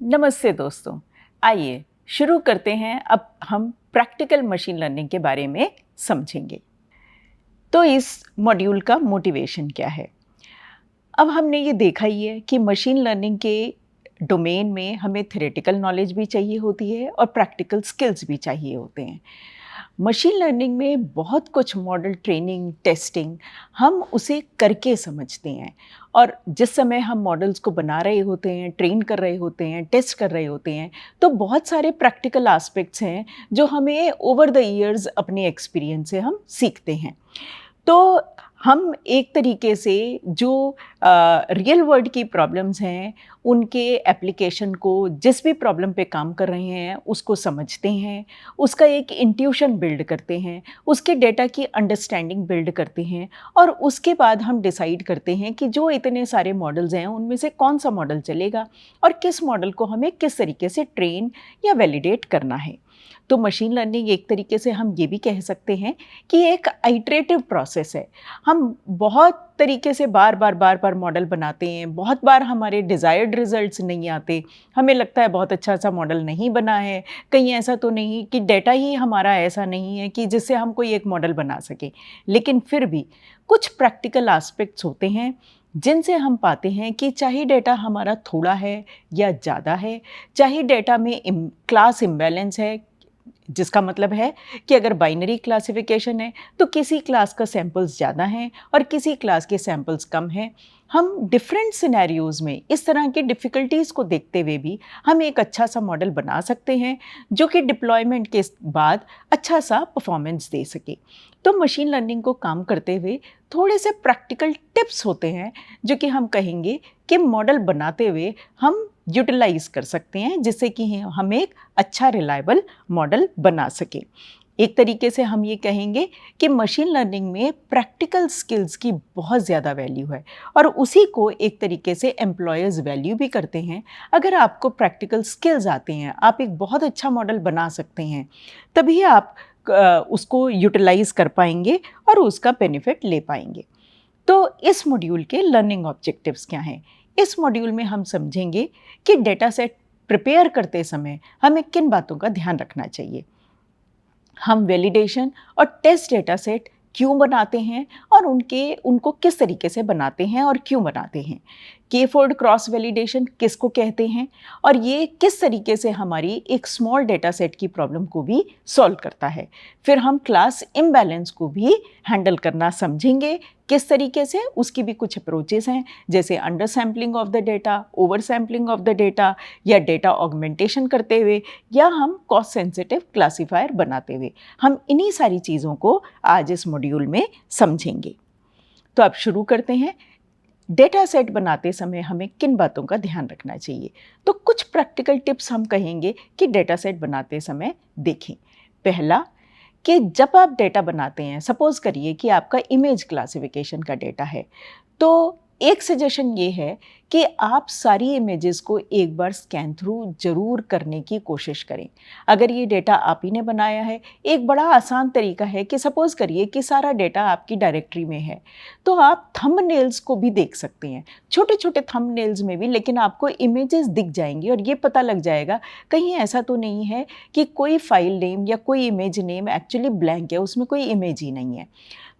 नमस्ते दोस्तों। आइए शुरू करते हैं। अब हम प्रैक्टिकल मशीन लर्निंग के बारे में समझेंगे। तो इस मॉड्यूल का मोटिवेशन क्या है? अब हमने ये देखा ही है कि मशीन लर्निंग के डोमेन में हमें थ्योरेटिकल नॉलेज भी चाहिए होती है और प्रैक्टिकल स्किल्स भी चाहिए होते हैं। मशीन लर्निंग में बहुत कुछ मॉडल ट्रेनिंग, टेस्टिंग हम उसे करके समझते हैं और जिस समय हम मॉडल्स को बना रहे होते हैं, ट्रेन कर रहे होते हैं, टेस्ट कर रहे होते हैं, तो बहुत सारे प्रैक्टिकल एस्पेक्ट्स हैं जो हमें ओवर द इयर्स अपने एक्सपीरियंस से हम सीखते हैं। तो हम एक तरीके से जो रियल वर्ल्ड की प्रॉब्लम्स हैं, उनके एप्लीकेशन को जिस भी प्रॉब्लम पे काम कर रहे हैं, उसको समझते हैं, उसका एक इंट्यूशन बिल्ड करते हैं, उसके डेटा की अंडरस्टैंडिंग बिल्ड करते हैं और उसके बाद हम डिसाइड करते हैं कि जो इतने सारे मॉडल्स हैं, उनमें से कौन-सा मॉडल चलेगा और किस मॉडल को हमें किस तरीके से ट्रेन या वैलिडेट करना है। तो मशीन लर्निंग एक तरीके से हम ये भी कह सकते हैं कि एक आइटरेटिव प्रोसेस है। हम बहुत तरीके से बार-बार मॉडल बनाते हैं, बहुत बार हमारे डिज़ायर्ड रिज़ल्ट्स नहीं आते। हमें लगता है बहुत अच्छा-सा मॉडल नहीं बना है, कहीं ऐसा तो नहीं कि डेटा ही हमारा ऐसा नहीं है कि जिससे हम कोई एक मॉडल बना सकें। लेकिन फिर भी कुछ प्रैक्टिकल एस्पेक्ट्स होते हैं, जिनसे हम पाते हैं कि चाहे डेटा हमारा थोड़ा है या ज़्यादा है, चाहे डेटा में क्लास इम्बैलेंस है, जिसका मतलब है कि अगर बाइनरी क्लासिफिकेशन है तो किसी क्लास का सैंपल्स ज़्यादा हैं और किसी क्लास के सैंपल्स कम हैं। हम डिफरेंट सिनेरियोज़ में इस तरह की डिफ़िकल्टीज़ को देखते हुए भी हम एक अच्छा सा मॉडल बना सकते हैं जो कि डिप्लॉयमेंट के बाद अच्छा सा परफॉर्मेंस दे सके। तो मशीन लर्निंग को काम करते हुए थोड़े से प्रैक्टिकल टिप्स होते हैं जो कि हम कहेंगे कि मॉडल बनाते हुए हम यूटिलाइज़ कर सकते हैं, जिससे कि हम एक अच्छा रिलायबल मॉडल बना सकें। एक तरीके से हम ये कहेंगे कि मशीन लर्निंग में प्रैक्टिकल स्किल्स की बहुत ज़्यादा वैल्यू है और उसी को एक तरीके से एम्प्लॉयर्स वैल्यू भी करते हैं। अगर आपको प्रैक्टिकल स्किल्स आते हैं, आप एक बहुत अच्छा मॉडल बना सकते हैं, तभी आप उसको यूटिलाइज़ कर पाएंगे और उसका बेनिफिट ले पाएंगे। तो इस मॉड्यूल के लर्निंग ऑब्जेक्टिव्स क्या हैं? इस मॉड्यूल में हम समझेंगे कि डेटा सेट प्रिपेयर करते समय हमें किन बातों का ध्यान रखना चाहिए। हम वैलिडेशन और टेस्ट डेटा सेट क्यों बनाते हैं और उनको किस तरीके से बनाते हैं और क्यों बनाते हैं। के फोर्ड क्रॉस वैलिडेशन किसको कहते हैं और ये किस तरीके से हमारी एक स्मॉल डेटा सेट की प्रॉब्लम को भी सॉल्व करता है। फिर हम क्लास इम्बैलेंस को भी हैंडल करना समझेंगे, किस तरीके से उसकी भी कुछ अप्रोचेस हैं, जैसे under sampling of the data, over sampling of the data या डेटा ऑगमेंटेशन करते हुए या हम कॉस्ट सेंसिटिव क्लासीफायर बनाते हुए। हम इन्हीं सारी चीज़ों को आज इस मॉड्यूल में समझेंगे। तो अब शुरू करते हैं। डेटा सेट बनाते समय हमें किन बातों का ध्यान रखना चाहिए? तो कुछ प्रैक्टिकल टिप्स हम कहेंगे कि डेटा सेट बनाते समय देखें। पहला, कि जब आप डेटा बनाते हैं, सपोज़ करिए कि आपका इमेज क्लासिफिकेशन का डेटा है, तो एक सजेशन ये है कि आप सारी इमेजेस को एक बार स्कैन थ्रू ज़रूर करने की कोशिश करें। अगर ये डेटा आप ही ने बनाया है, एक बड़ा आसान तरीका है कि सपोज़ करिए कि सारा डेटा आपकी डायरेक्टरी में है, तो आप थंबनेल्स को भी देख सकते हैं। छोटे-छोटे थंबनेल्स में भी लेकिन आपको इमेजेस दिख जाएँगी और ये पता लग जाएगा, कहीं ऐसा तो नहीं है कि कोई फ़ाइल नेम या कोई इमेज नेम एक्चुअली ब्लैंक है, उसमें कोई इमेज ही नहीं है।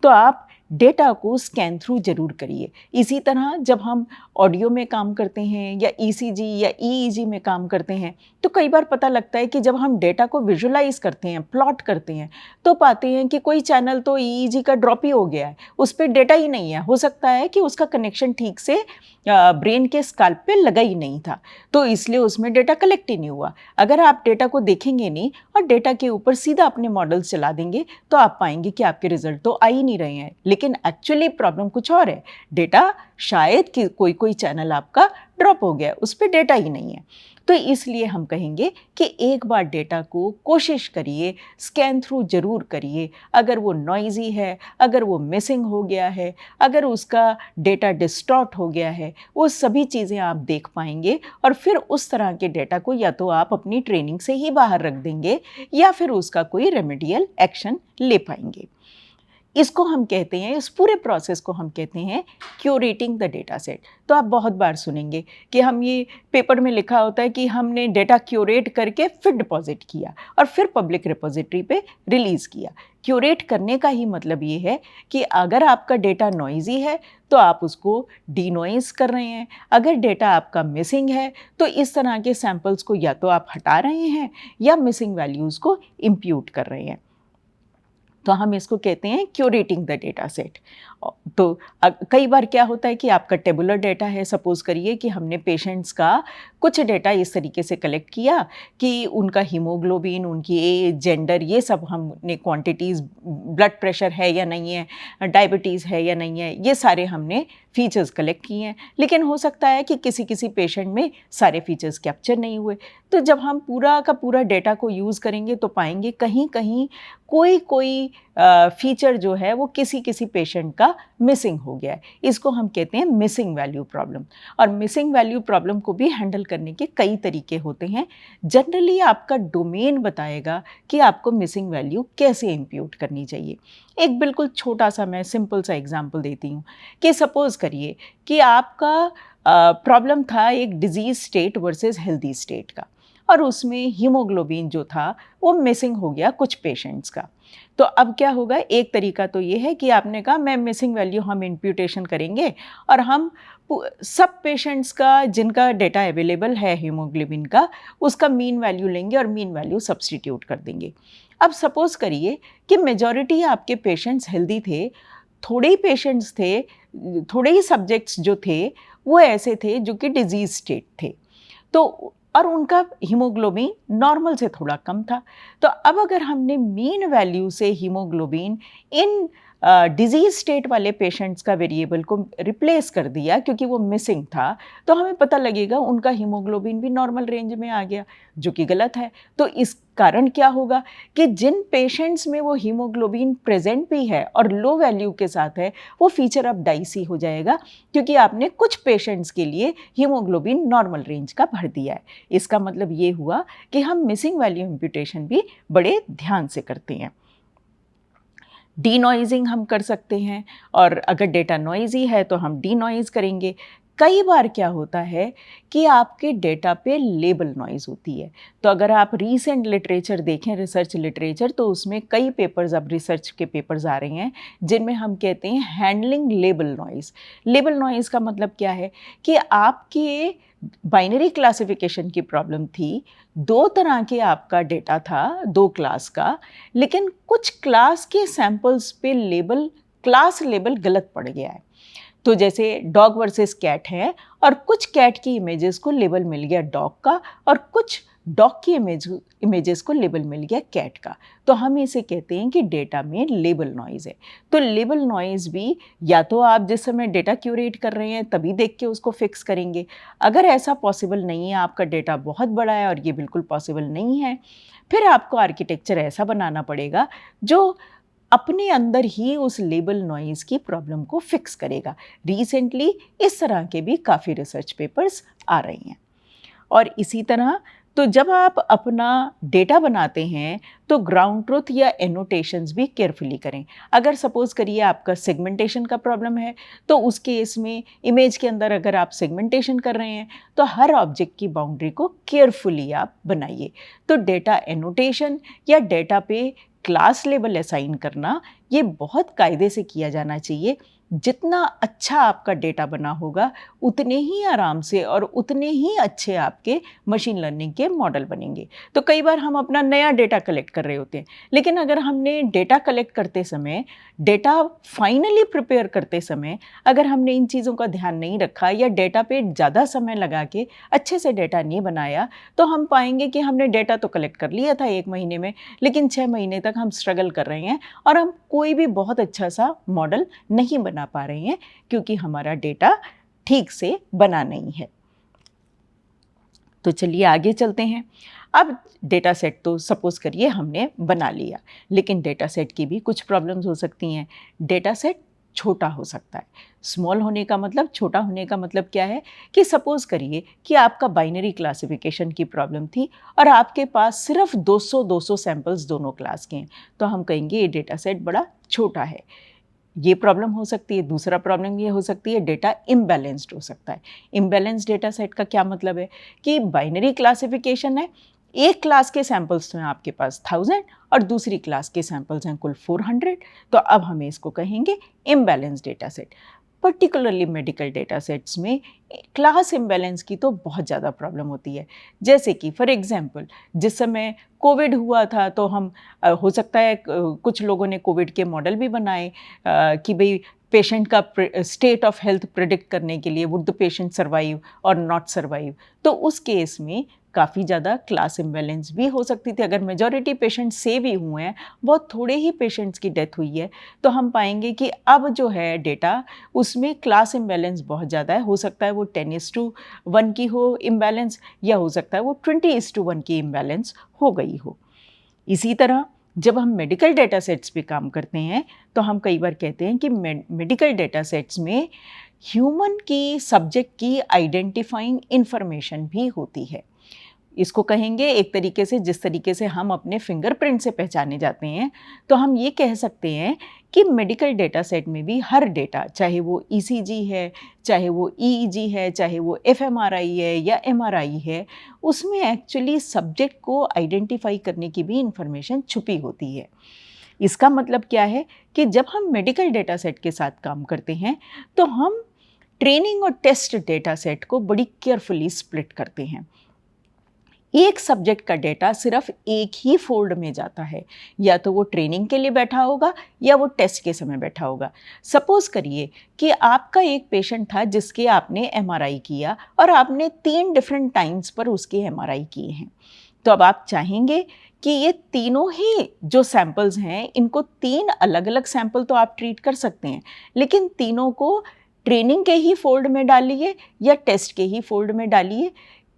तो आप डेटा को स्कैन थ्रू ज़रूर करिए। इसी तरह जब हम ऑडियो में काम करते हैं या ईसीजी या ईईजी में काम करते हैं, तो कई बार पता लगता है कि जब हम डेटा को विजुअलाइज़ करते हैं, प्लॉट करते हैं, तो पाते हैं कि कोई चैनल तो ईईजी का ड्रॉप ही हो गया है, उस पे डेटा ही नहीं है। हो सकता है कि उसका कनेक्शन ठीक से ब्रेन के स्कैल्प पे लगा ही नहीं था, तो इसलिए उसमें डेटा कलेक्ट ही नहीं हुआ। अगर आप डेटा को देखेंगे नहीं और डेटा के ऊपर सीधा अपने मॉडल्स चला देंगे, तो आप पाएंगे कि आपके रिजल्ट तो आ ही नहीं रहे हैं, लेकिन एक्चुअली प्रॉब्लम कुछ और है। डेटा शायद कि कोई चैनल आपका ड्रॉप हो गया है, उस पे डेटा ही नहीं है। तो इसलिए हम कहेंगे कि एक बार डेटा को कोशिश करिए, स्कैन थ्रू ज़रूर करिए। अगर वो नॉइज़ी है, अगर वो मिसिंग हो गया है, अगर उसका डेटा डिस्टॉर्ट हो गया है, वो सभी चीज़ें आप देख पाएंगे और फिर उस तरह के डेटा को या तो आप अपनी ट्रेनिंग से ही बाहर रख देंगे या फिर उसका कोई रेमेडियल एक्शन ले पाएंगे। इसको हम कहते हैं, इस पूरे प्रोसेस को हम कहते हैं क्यूरेटिंग द डेटा सेट। तो आप बहुत बार सुनेंगे कि हम ये पेपर में लिखा होता है कि हमने डेटा क्यूरेट करके फिर डिपॉजिट किया और फिर पब्लिक रिपोजिटरी पे रिलीज़ किया। क्यूरेट करने का ही मतलब ये है कि अगर आपका डेटा नॉइज़ी है तो आप उसको डीनॉइज़ कर रहे हैं, अगर डेटा आपका मिसिंग है तो इस तरह के सैंपल्स को या तो आप हटा रहे हैं या मिसिंग वैल्यूज़ को इम्प्यूट कर रहे हैं। तो हम इसको कहते हैं क्यूरेटिंग द डेटा सेट। तो कई बार क्या होता है कि आपका टेबुलर डेटा है, सपोज़ करिए कि हमने पेशेंट्स का कुछ डेटा इस तरीके से कलेक्ट किया कि उनका हीमोग्लोबिन, उनकी एज, जेंडर, ये सब हमने क्वांटिटीज़, ब्लड प्रेशर है या नहीं है, डायबिटीज़ है या नहीं है, ये सारे हमने फीचर्स कलेक्ट किए हैं। लेकिन हो सकता है कि किसी किसी पेशेंट में सारे फीचर्स कैप्चर नहीं हुए। तो जब हम पूरा का पूरा डेटा को यूज़ करेंगे तो पाएंगे कहीं कहीं कोई फीचर जो है वो किसी किसी पेशेंट का मिसिंग हो गया है। इसको हम कहते हैं मिसिंग वैल्यू प्रॉब्लम। और मिसिंग वैल्यू प्रॉब्लम को भी हैंडल करने के कई तरीके होते हैं। जनरली आपका डोमेन बताएगा कि आपको मिसिंग वैल्यू कैसे इम्प्यूट करनी चाहिए। एक बिल्कुल छोटा सा मैं सिंपल सा एग्जांपल देती हूँ कि सपोज़ करिए कि आपका प्रॉब्लम था एक disease state versus healthy state का, और उसमें हीमोग्लोबिन जो था वो मिसिंग हो गया कुछ पेशेंट्स का। तो अब क्या होगा, एक तरीका तो ये है कि आपने कहा मैं मिसिंग वैल्यू हम इम्प्यूटेशन करेंगे और हम सब पेशेंट्स का जिनका डेटा अवेलेबल है हीमोग्लोबिन का, उसका मीन वैल्यू लेंगे और मीन वैल्यू सब्स्टिट्यूट कर देंगे। अब सपोज़ करिए कि मेजॉरिटी आपके पेशेंट्स हेल्दी थे, थोड़े ही पेशेंट्स थे, थोड़े ही सब्जेक्ट्स जो थे वो ऐसे थे जो कि डिजीज़ स्टेट थे, तो और उनका हीमोग्लोबिन नॉर्मल से थोड़ा कम था। तो अब अगर हमने मीन वैल्यू से हीमोग्लोबिन इन डिजीज़ स्टेट वाले पेशेंट्स का वेरिएबल को रिप्लेस कर दिया क्योंकि वो मिसिंग था, तो हमें पता लगेगा उनका हीमोग्लोबिन भी नॉर्मल रेंज में आ गया, जो कि गलत है। तो इस कारण क्या होगा कि जिन पेशेंट्स में वो हीमोग्लोबिन प्रेजेंट भी है और लो वैल्यू के साथ है, वो फीचर अब डाइसी हो जाएगा क्योंकि आपने कुछ पेशेंट्स के लिए हीमोग्लोबिन नॉर्मल रेंज का भर दिया है। इसका मतलब ये हुआ कि हम मिसिंग वैल्यू इम्प्यूटेशन भी बड़े ध्यान से करते हैं। डीनॉइजिंग हम कर सकते हैं, और अगर डेटा नॉइजी है तो हम डीनॉइज करेंगे। कई बार क्या होता है कि आपके डेटा पे लेबल नॉइज़ होती है। तो अगर आप रीसेंट लिटरेचर देखें, रिसर्च लिटरेचर, तो उसमें कई पेपर्स, अब रिसर्च के पेपर्स आ रहे हैं जिनमें हम कहते हैं handling label noise. Label noise का मतलब क्या है कि आपके बाइनरी क्लासिफिकेशन की प्रॉब्लम थी, दो तरह के आपका डेटा था, दो क्लास का, लेकिन कुछ क्लास के सैंपल्स पे लेबल, क्लास लेबल गलत पड़ गया है। तो जैसे डॉग वर्सेस कैट है और कुछ कैट की इमेजेस को लेबल मिल गया डॉग का और कुछ डॉग की इमेजेस को लेबल मिल गया कैट का, तो हम इसे कहते हैं कि डेटा में लेबल नॉइज़ है। तो लेबल नॉइज़ भी या तो आप जिस समय डेटा क्यूरेट कर रहे हैं तभी देख के उसको फिक्स करेंगे। अगर ऐसा पॉसिबल नहीं है, आपका डेटा बहुत बड़ा है और ये बिल्कुल पॉसिबल नहीं है, फिर आपको आर्किटेक्चर ऐसा बनाना पड़ेगा जो अपने अंदर ही उस लेबल नॉइज़ की प्रॉब्लम को फिक्स करेगा। रिसेंटली इस तरह के भी काफ़ी रिसर्च पेपर्स आ रहे हैं। और इसी तरह तो जब आप अपना डेटा बनाते हैं तो ग्राउंड ट्रुथ या एनोटेशंस भी केयरफुली करें। अगर सपोज़ करिए आपका सेगमेंटेशन का प्रॉब्लम है, तो उस केस में इमेज के अंदर अगर आप सेगमेंटेशन कर रहे हैं तो हर ऑब्जेक्ट की बाउंड्री को केयरफुली आप बनाइए। तो डेटा एनोटेशन या डेटा पे क्लास लेबल असाइन करना, ये बहुत कायदे से किया जाना चाहिए। जितना अच्छा आपका डेटा बना होगा उतने ही आराम से और उतने ही अच्छे आपके मशीन लर्निंग के मॉडल बनेंगे। तो कई बार हम अपना नया डेटा कलेक्ट कर रहे होते हैं, लेकिन अगर हमने डेटा कलेक्ट करते समय, डेटा फाइनली प्रिपेयर करते समय अगर हमने इन चीज़ों का ध्यान नहीं रखा या डेटा पे ज़्यादा समय लगा के अच्छे से डेटा नहीं बनाया, तो हम पाएंगे कि हमने डेटा तो कलेक्ट कर लिया था 1 महीने में, लेकिन 6 महीने तक हम स्ट्रगल कर रहे हैं और हम कोई भी बहुत अच्छा सा मॉडल नहीं बना पा रहे हैं क्योंकि हमारा डेटा ठीक से बना नहीं है। तो चलिए आगे चलते हैं। अब डेटा सेट तो सपोज करिए हमने बना लिया, लेकिन डेटा सेट की भी कुछ प्रॉब्लम्स हो सकती हैं। डेटा सेट छोटा हो सकता है। स्मॉल होने का मतलब, छोटा होने का मतलब क्या है कि सपोज़ करिए कि आपका बाइनरी क्लासिफिकेशन की प्रॉब्लम थी और आपके पास सिर्फ 200 सैंपल्स दोनों क्लास के हैं, तो हम कहेंगे ये डेटा सेट बड़ा छोटा है। ये प्रॉब्लम हो सकती है। दूसरा प्रॉब्लम ये हो सकती है, डेटा इम्बैलेंस्ड हो सकता है। इम्बैलेंस्ड डेटा सेट का क्या मतलब है कि बाइनरी क्लासिफिकेशन है, एक क्लास के सैंपल्स तो हैं आपके पास 1000 और दूसरी क्लास के सैंपल्स हैं कुल 400, तो अब हमें इसको कहेंगे imbalanced data set. Particularly medical data sets में क्लास इम्बैलेंस की तो बहुत ज़्यादा प्रॉब्लम होती है। जैसे कि फॉर एग्जांपल जिस समय कोविड हुआ था तो हम हो सकता है कुछ लोगों ने कोविड के मॉडल भी बनाए कि भाई पेशेंट का स्टेट ऑफ हेल्थ प्रिडिक्ट करने के लिए वुड द पेशेंट सर्वाइव और नॉट सर्वाइव, तो उस केस में काफ़ी ज़्यादा क्लास इम्बैलेंस भी हो सकती थी। अगर मेजॉरिटी पेशेंट सेव ही हुए हैं, बहुत थोड़े ही पेशेंट्स की डेथ हुई है, तो हम पाएंगे कि अब जो है डेटा उसमें क्लास इम्बैलेंस बहुत ज़्यादा है। हो सकता है वो 10:1 की हो इम्बैलेंस, या हो सकता है वो 20:1 की इम्बैलेंस हो गई हो। इसी तरह जब हम मेडिकल डेटा सेट्स पे काम करते हैं तो हम कई बार कहते हैं कि मेडिकल डेटा सेट्स में ह्यूमन की सब्जेक्ट की आइडेंटिफाइंग इंफॉर्मेशन भी होती है। इसको कहेंगे एक तरीके से, जिस तरीके से हम अपने फिंगरप्रिंट से पहचाने जाते हैं, तो हम ये कह सकते हैं कि मेडिकल डेटा सेट में भी हर डेटा, चाहे वो ईसीजी है, चाहे वो ईईजी है, चाहे वो एफएमआरआई है या एमआरआई है, उसमें एक्चुअली सब्जेक्ट को आइडेंटिफाई करने की भी इंफॉर्मेशन छुपी होती है। इसका मतलब क्या है कि जब हम मेडिकल डेटा सेट के साथ काम करते हैं तो हम ट्रेनिंग और टेस्ट डेटा सेट को बड़ी केयरफुली स्प्लिट करते हैं। एक सब्जेक्ट का डेटा सिर्फ एक ही फोल्ड में जाता है, या तो वो ट्रेनिंग के लिए बैठा होगा या वो टेस्ट के समय बैठा होगा। सपोज़ करिए कि आपका एक पेशेंट था जिसके आपने एमआरआई किया और आपने 3 डिफरेंट टाइम्स पर उसके एमआरआई किए हैं। तो अब आप चाहेंगे कि ये तीनों ही जो सैंपल्स हैं, इनको 3 अलग-अलग सैंपल तो आप ट्रीट कर सकते हैं, लेकिन तीनों को ट्रेनिंग के ही फोल्ड में डालिए या टेस्ट के ही फोल्ड में डालिए।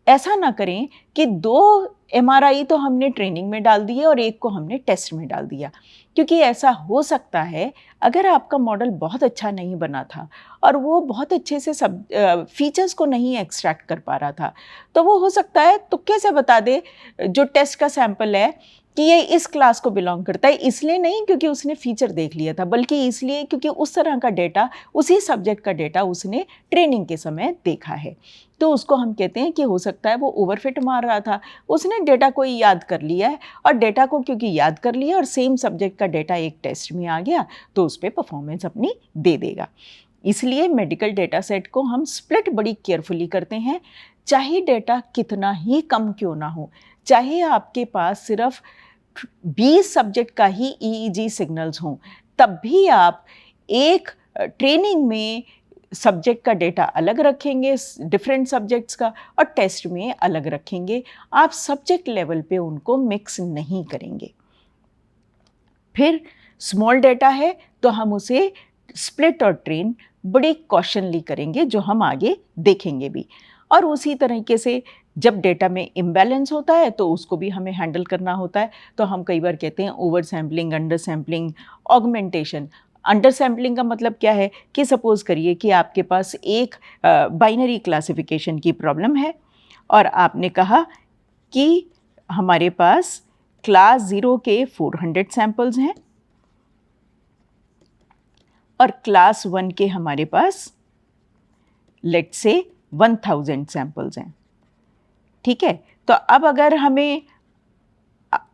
ऐसा ना करें कि 2 एमआरआई तो हमने ट्रेनिंग में डाल दिए और एक को हमने टेस्ट में डाल दिया, क्योंकि ऐसा हो सकता है अगर आपका मॉडल बहुत अच्छा नहीं बना था और वो बहुत अच्छे से सब फीचर्स को नहीं एक्सट्रैक्ट कर पा रहा था, तो वो हो सकता है तुक्के से बता दे जो टेस्ट का सैंपल है कि ये इस क्लास को बिलोंग करता है, इसलिए नहीं क्योंकि उसने फीचर देख लिया था, बल्कि इसलिए क्योंकि उस तरह का डेटा, उसी सब्जेक्ट का डेटा उसने ट्रेनिंग के समय देखा है। तो उसको हम कहते हैं कि हो सकता है वो ओवरफिट मार रहा था, उसने डेटा को याद कर लिया है और डेटा को क्योंकि याद कर लिया और सेम सब्जेक्ट का डेटा एक टेस्ट में आ गया, तो उस पर परफॉर्मेंस अपनी दे देगा। इसलिए मेडिकल डेटा सेट को हम स्प्लिट बड़ी केयरफुली करते हैं, चाहे डेटा कितना ही कम क्यों ना हो, चाहे आपके पास सिर्फ 20 सब्जेक्ट का ही ईईजी सिग्नल्स हों, तब भी आप एक ट्रेनिंग में सब्जेक्ट का डेटा अलग रखेंगे डिफरेंट सब्जेक्ट्स का और टेस्ट में अलग रखेंगे। आप सब्जेक्ट लेवल पे उनको मिक्स नहीं करेंगे। फिर स्मॉल डेटा है तो हम उसे स्प्लिट और ट्रेन बड़ी कॉशनली करेंगे, जो हम आगे देखेंगे भी। और उसी तरीके से जब डेटा में इम्बैलेंस होता है तो उसको भी हमें हैंडल करना होता है। तो हम कई बार कहते हैं over sampling, under sampling, augmentation. Under sampling का मतलब क्या है कि सपोज़ करिए कि आपके पास एक बाइनरी क्लासिफिकेशन की प्रॉब्लम है और आपने कहा कि हमारे पास क्लास 0 के 400 सैंपल्स हैं और क्लास 1 के हमारे पास लेट्स से 1000 सैंपल्स हैं। ठीक है, तो अब अगर हमें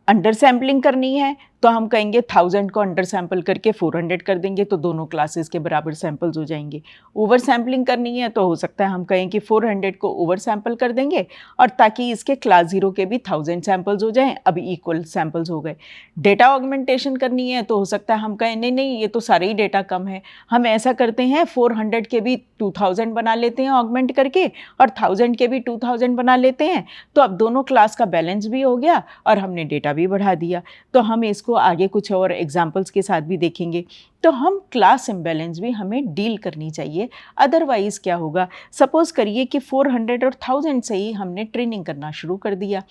अंडर सैम्पलिंग करनी है तो हम कहेंगे 1000 को अंडर सैम्पल करके 400 कर देंगे, तो दोनों क्लासेस के बराबर सैंपल्स हो जाएंगे। ओवर सैम्पलिंग करनी है तो हो सकता है हम कहें कि 400 को ओवर सैम्पल कर देंगे और ताकि इसके क्लास 0 के भी 1000 सैंपल्स हो जाएं, अब इक्वल सैंपल्स हो गए। डेटा ऑगमेंटेशन करनी है तो हो सकता है हम कहें नहीं नहीं, ये तो सारे ही डेटा कम है, हम ऐसा करते हैं 400 के भी 2000 बना लेते हैं ऑगमेंट करके और 1000 के भी 2000 बना लेते हैं, तो अब दोनों क्लास का बैलेंस भी हो गया और हमने डेटा भी बढ़ा दिया। तो हम इसको इसको आगे कुछ और एग्जांपल्स के साथ भी देखेंगे। तो हम क्लास इम्बैलेंस भी हमें डील करनी चाहिए, अदरवाइज़ क्या होगा, सपोज़ करिए कि 400 और 1000 से ही हमने ट्रेनिंग करना शुरू कर दिया,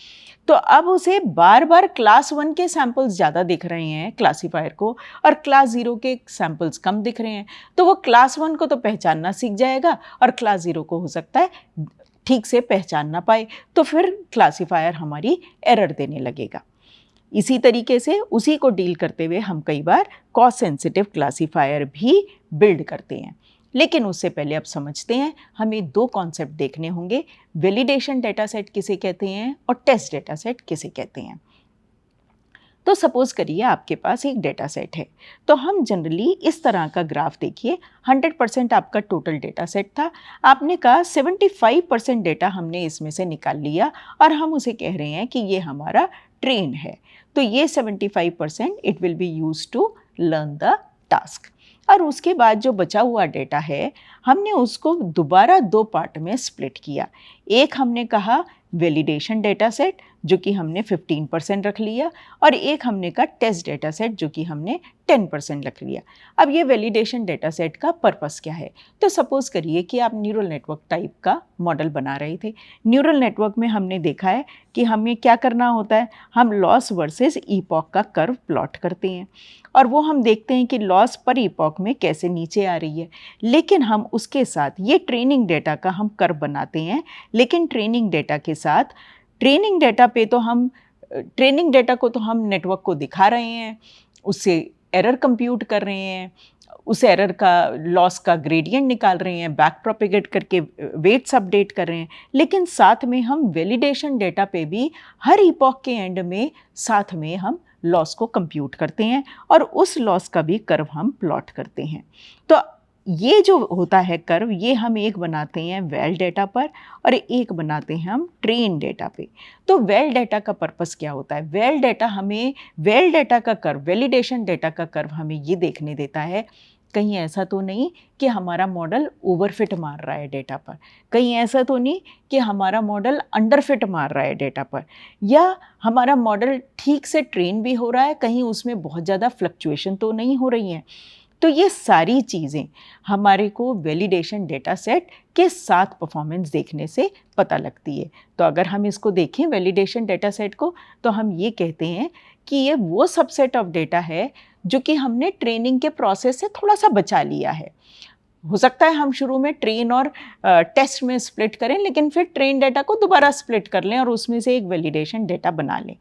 तो अब उसे बार बार क्लास 1 के सैम्पल्स ज़्यादा दिख रहे हैं क्लासीफायर को, और क्लास 0 के सैम्पल्स कम दिख रहे हैं, तो वो क्लास 1 को तो पहचानना सीख जाएगा और क्लास 0 को हो सकता है ठीक से पहचान ना पाए, तो फिर क्लासीफायर हमारी एरर देने लगेगा। इसी तरीके से उसी को डील करते हुए हम कई बार कॉस्ट सेंसिटिव क्लासीफायर भी बिल्ड करते हैं। लेकिन उससे पहले अब समझते हैं, हमें 2 कॉन्सेप्ट देखने होंगे, वैलिडेशन डेटा सेट किसे कहते हैं और टेस्ट डेटा सेट किसे कहते हैं। तो सपोज़ करिए आपके पास एक डेटा सेट है, तो हम जनरली इस तरह का ग्राफ देखिए, 100% आपका टोटल डेटा सेट था, आपने कहा 75% डेटा हमने इसमें से निकाल लिया और हम उसे कह रहे हैं कि ये हमारा ट्रेन है, तो ये 75% it will be used to learn the task. और उसके बाद जो बचा हुआ डेटा है, हमने उसको दोबारा 2 पार्ट में स्प्लिट किया। एक हमने कहा वैलिडेशन डेटा सेट, जो कि हमने 15% रख लिया, और एक हमने कहा टेस्ट डेटा सेट, जो कि हमने 10% रख लिया। अब ये वैलिडेशन डेटा सेट का पर्पस क्या है? तो सपोज़ करिए कि आप न्यूरल नेटवर्क टाइप का मॉडल बना रहे थे। न्यूरल नेटवर्क में हमने देखा है कि हमें क्या करना होता है, हम लॉस वर्सेस ईपॉक का कर्व प्लॉट करते हैं, और वो हम देखते हैं कि लॉस पर ईपॉक में कैसे नीचे आ रही है। लेकिन हम उसके साथ ये ट्रेनिंग डेटा का हम कर्व बनाते हैं, लेकिन ट्रेनिंग डेटा के साथ ट्रेनिंग डेटा पे तो हम ट्रेनिंग डेटा को तो हम नेटवर्क को दिखा रहे हैं, उससे एरर कंप्यूट कर रहे हैं, उस एरर का लॉस का ग्रेडियंट निकाल रहे हैं, बैक प्रोपेगेट करके वेट्स अपडेट कर रहे हैं, लेकिन साथ में हम वैलिडेशन डेटा पे भी हर इपॉक के एंड में साथ में हम लॉस को कंप्यूट करते हैं और उस लॉस का भी कर्व हम प्लॉट करते हैं। तो ये जो होता है कर्व, ये हम एक बनाते हैं वेल डेटा पर और एक बनाते हैं हम ट्रेन डेटा पे। तो वेल डेटा का पर्पस क्या होता है? वेल डेटा का कर्व, वैलिडेशन डेटा का कर्व हमें ये देखने देता है, कहीं ऐसा तो नहीं कि हमारा मॉडल ओवरफिट मार रहा है डेटा पर, कहीं ऐसा तो नहीं कि हमारा मॉडल अंडरफिट मार रहा है डेटा पर, या हमारा मॉडल ठीक से ट्रेन भी हो रहा है, कहीं उसमें बहुत ज़्यादा फ्लक्चुएशन तो नहीं हो रही हैं। तो ये सारी चीज़ें हमारे को वैलिडेशन डेटा सेट के साथ परफॉर्मेंस देखने से पता लगती है। तो अगर हम इसको देखें वैलिडेशन डेटा सेट को, तो हम ये कहते हैं कि ये वो सबसेट ऑफ डेटा है जो कि हमने ट्रेनिंग के प्रोसेस से थोड़ा सा बचा लिया है। हो सकता है हम शुरू में ट्रेन और टेस्ट में स्प्लिट करें, लेकिन फिर ट्रेन डेटा को दोबारा स्प्लिट कर लें और उसमें से एक वैलिडेशन डेटा बना लें,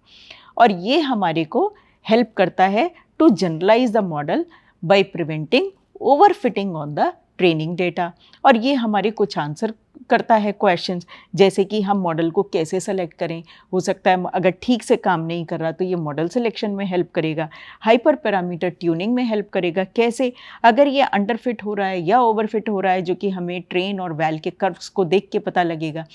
और ये हमारे को हेल्प करता है to generalise the model by preventing overfitting on the training data। और ये हमारे कुछ आंसर करता है क्वेश्चंस, जैसे कि हम मॉडल को कैसे सेलेक्ट करें। हो सकता है अगर ठीक से काम नहीं कर रहा तो ये मॉडल सिलेक्शन में हेल्प करेगा, हाइपर पैरामीटर ट्यूनिंग में हेल्प करेगा, कैसे अगर ये अंडरफिट हो रहा है या ओवरफिट हो रहा है, जो कि हमें ट्रेन और वैल के कर्व्स को देख के पता लगेगा।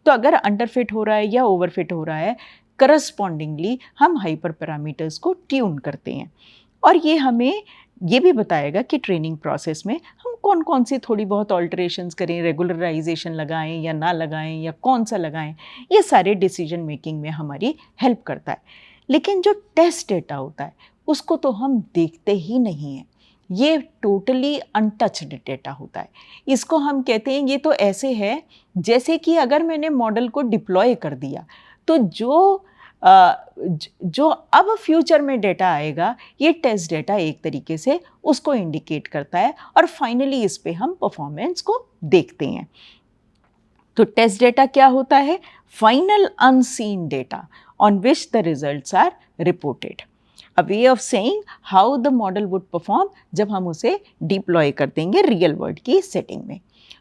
तो अगर अंडरफिट हो रहा है या ओवरफिट हो रहा है, करस्पॉन्डिंगली हम हाइपर पैरामीटर्स को ट्यून करते हैं। और ये हमें ये भी बताएगा कि ट्रेनिंग प्रोसेस में हम कौन कौन सी थोड़ी बहुत ऑल्टरेशंस करें, रेगुलराइजेशन लगाएं या ना लगाएं, या कौन सा लगाएं, ये सारे डिसीजन मेकिंग में हमारी हेल्प करता है। लेकिन जो टेस्ट डेटा होता है उसको तो हम देखते ही नहीं हैं, ये टोटली अनटच्ड डेटा होता है। इसको हम कहते हैं, ये तो ऐसे है जैसे कि अगर मैंने मॉडल को डिप्लॉय कर दिया, तो जो अब फ्यूचर में डेटा आएगा, ये टेस्ट डेटा एक तरीके से उसको इंडिकेट करता है, और फाइनली इस पे हम परफॉर्मेंस को देखते हैं। तो टेस्ट डेटा क्या होता है? Final unseen data on which the results are reported, a way of saying how the model would perform जब हम उसे डिप्लॉय कर देंगे रियल वर्ल्ड की सेटिंग में।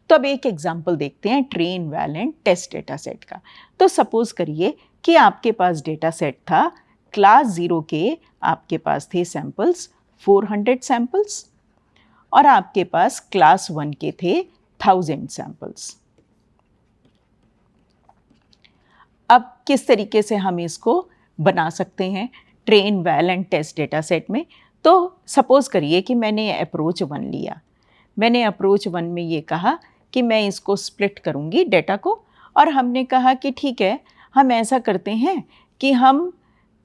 तो अब एक एग्जाम्पल देखते हैं train, val and test data set का। तो सपोज करिए कि आपके पास डेटा सेट था क्लास 0 के, आपके पास थे सैम्पल्स 400 सैम्पल्स, और आपके पास क्लास 1 के थे 1000 सैम्पल्स। अब किस तरीके से हम इसको बना सकते हैं train, val and test data set में? तो सपोज करिए कि मैंने अप्रोच 1 लिया। मैंने अप्रोच 1 में ये कहा कि मैं इसको स्प्लिट करूँगी डेटा को, और हमने कहा कि ठीक है, हम ऐसा करते हैं कि हम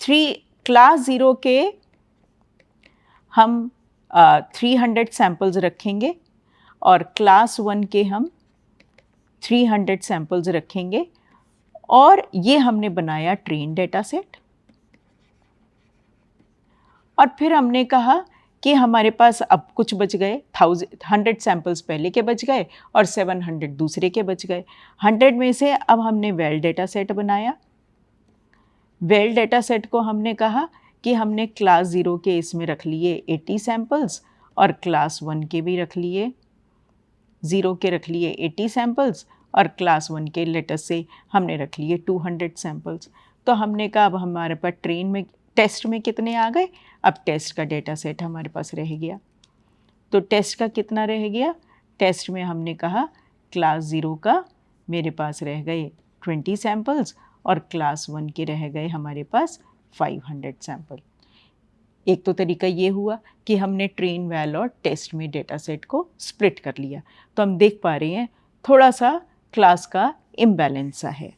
क्लास 0 के हम 300 सैम्पल्स रखेंगे और क्लास 1 के हम 300 सैम्पल्स रखेंगे और ये हमने बनाया ट्रेन डेटा सेट। और फिर हमने कहा कि हमारे पास अब कुछ बच गए, 100 सैम्पल्स पहले के बच गए और 700 दूसरे के बच गए। 100 में से अब हमने वेल डेटा सेट बनाया। वेल डेटा सेट को हमने कहा कि हमने क्लास 0 के इसमें रख लिए 80 सैम्पल्स और क्लास 1 के भी रख लिए, 0 के रख लिए 80 सैम्पल्स और क्लास 1 के लेटेस्ट से हमने रख लिए 200 सैम्पल्स। तो हमने कहा अब हमारे पास टेस्ट में कितने आ गए, अब टेस्ट का डेटा सेट हमारे पास रह गया। तो टेस्ट का कितना रह गया, टेस्ट में हमने कहा क्लास 0 का मेरे पास रह गए 20 सैम्पल्स और क्लास 1 के रह गए हमारे पास 500 सैम्पल। एक तो तरीका ये हुआ कि हमने ट्रेन, वैल और टेस्ट में डेटा सेट को स्प्लिट कर लिया। तो हम देख पा रहे हैं थोड़ा सा क्लास का इम्बैलेंस सा है,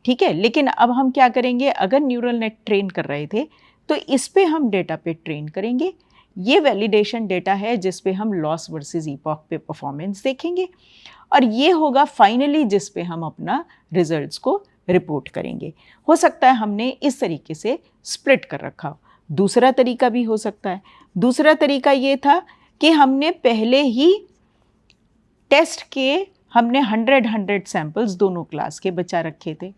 ठीक है। लेकिन अब हम क्या करेंगे, अगर न्यूरल नेट ट्रेन कर रहे थे तो इस पे हम डेटा पे ट्रेन करेंगे। ये वैलिडेशन डेटा है जिस पे हम लॉस वर्सेस इपॉक पे परफॉर्मेंस देखेंगे और ये होगा फाइनली जिस पे हम अपना रिजल्ट्स को रिपोर्ट करेंगे। हो सकता है हमने इस तरीके से स्प्लिट कर रखा हो। दूसरा तरीका भी हो सकता है। दूसरा तरीका ये था कि हमने पहले ही टेस्ट के हमने 100 सैम्पल्स दोनों क्लास के बचा रखे थे,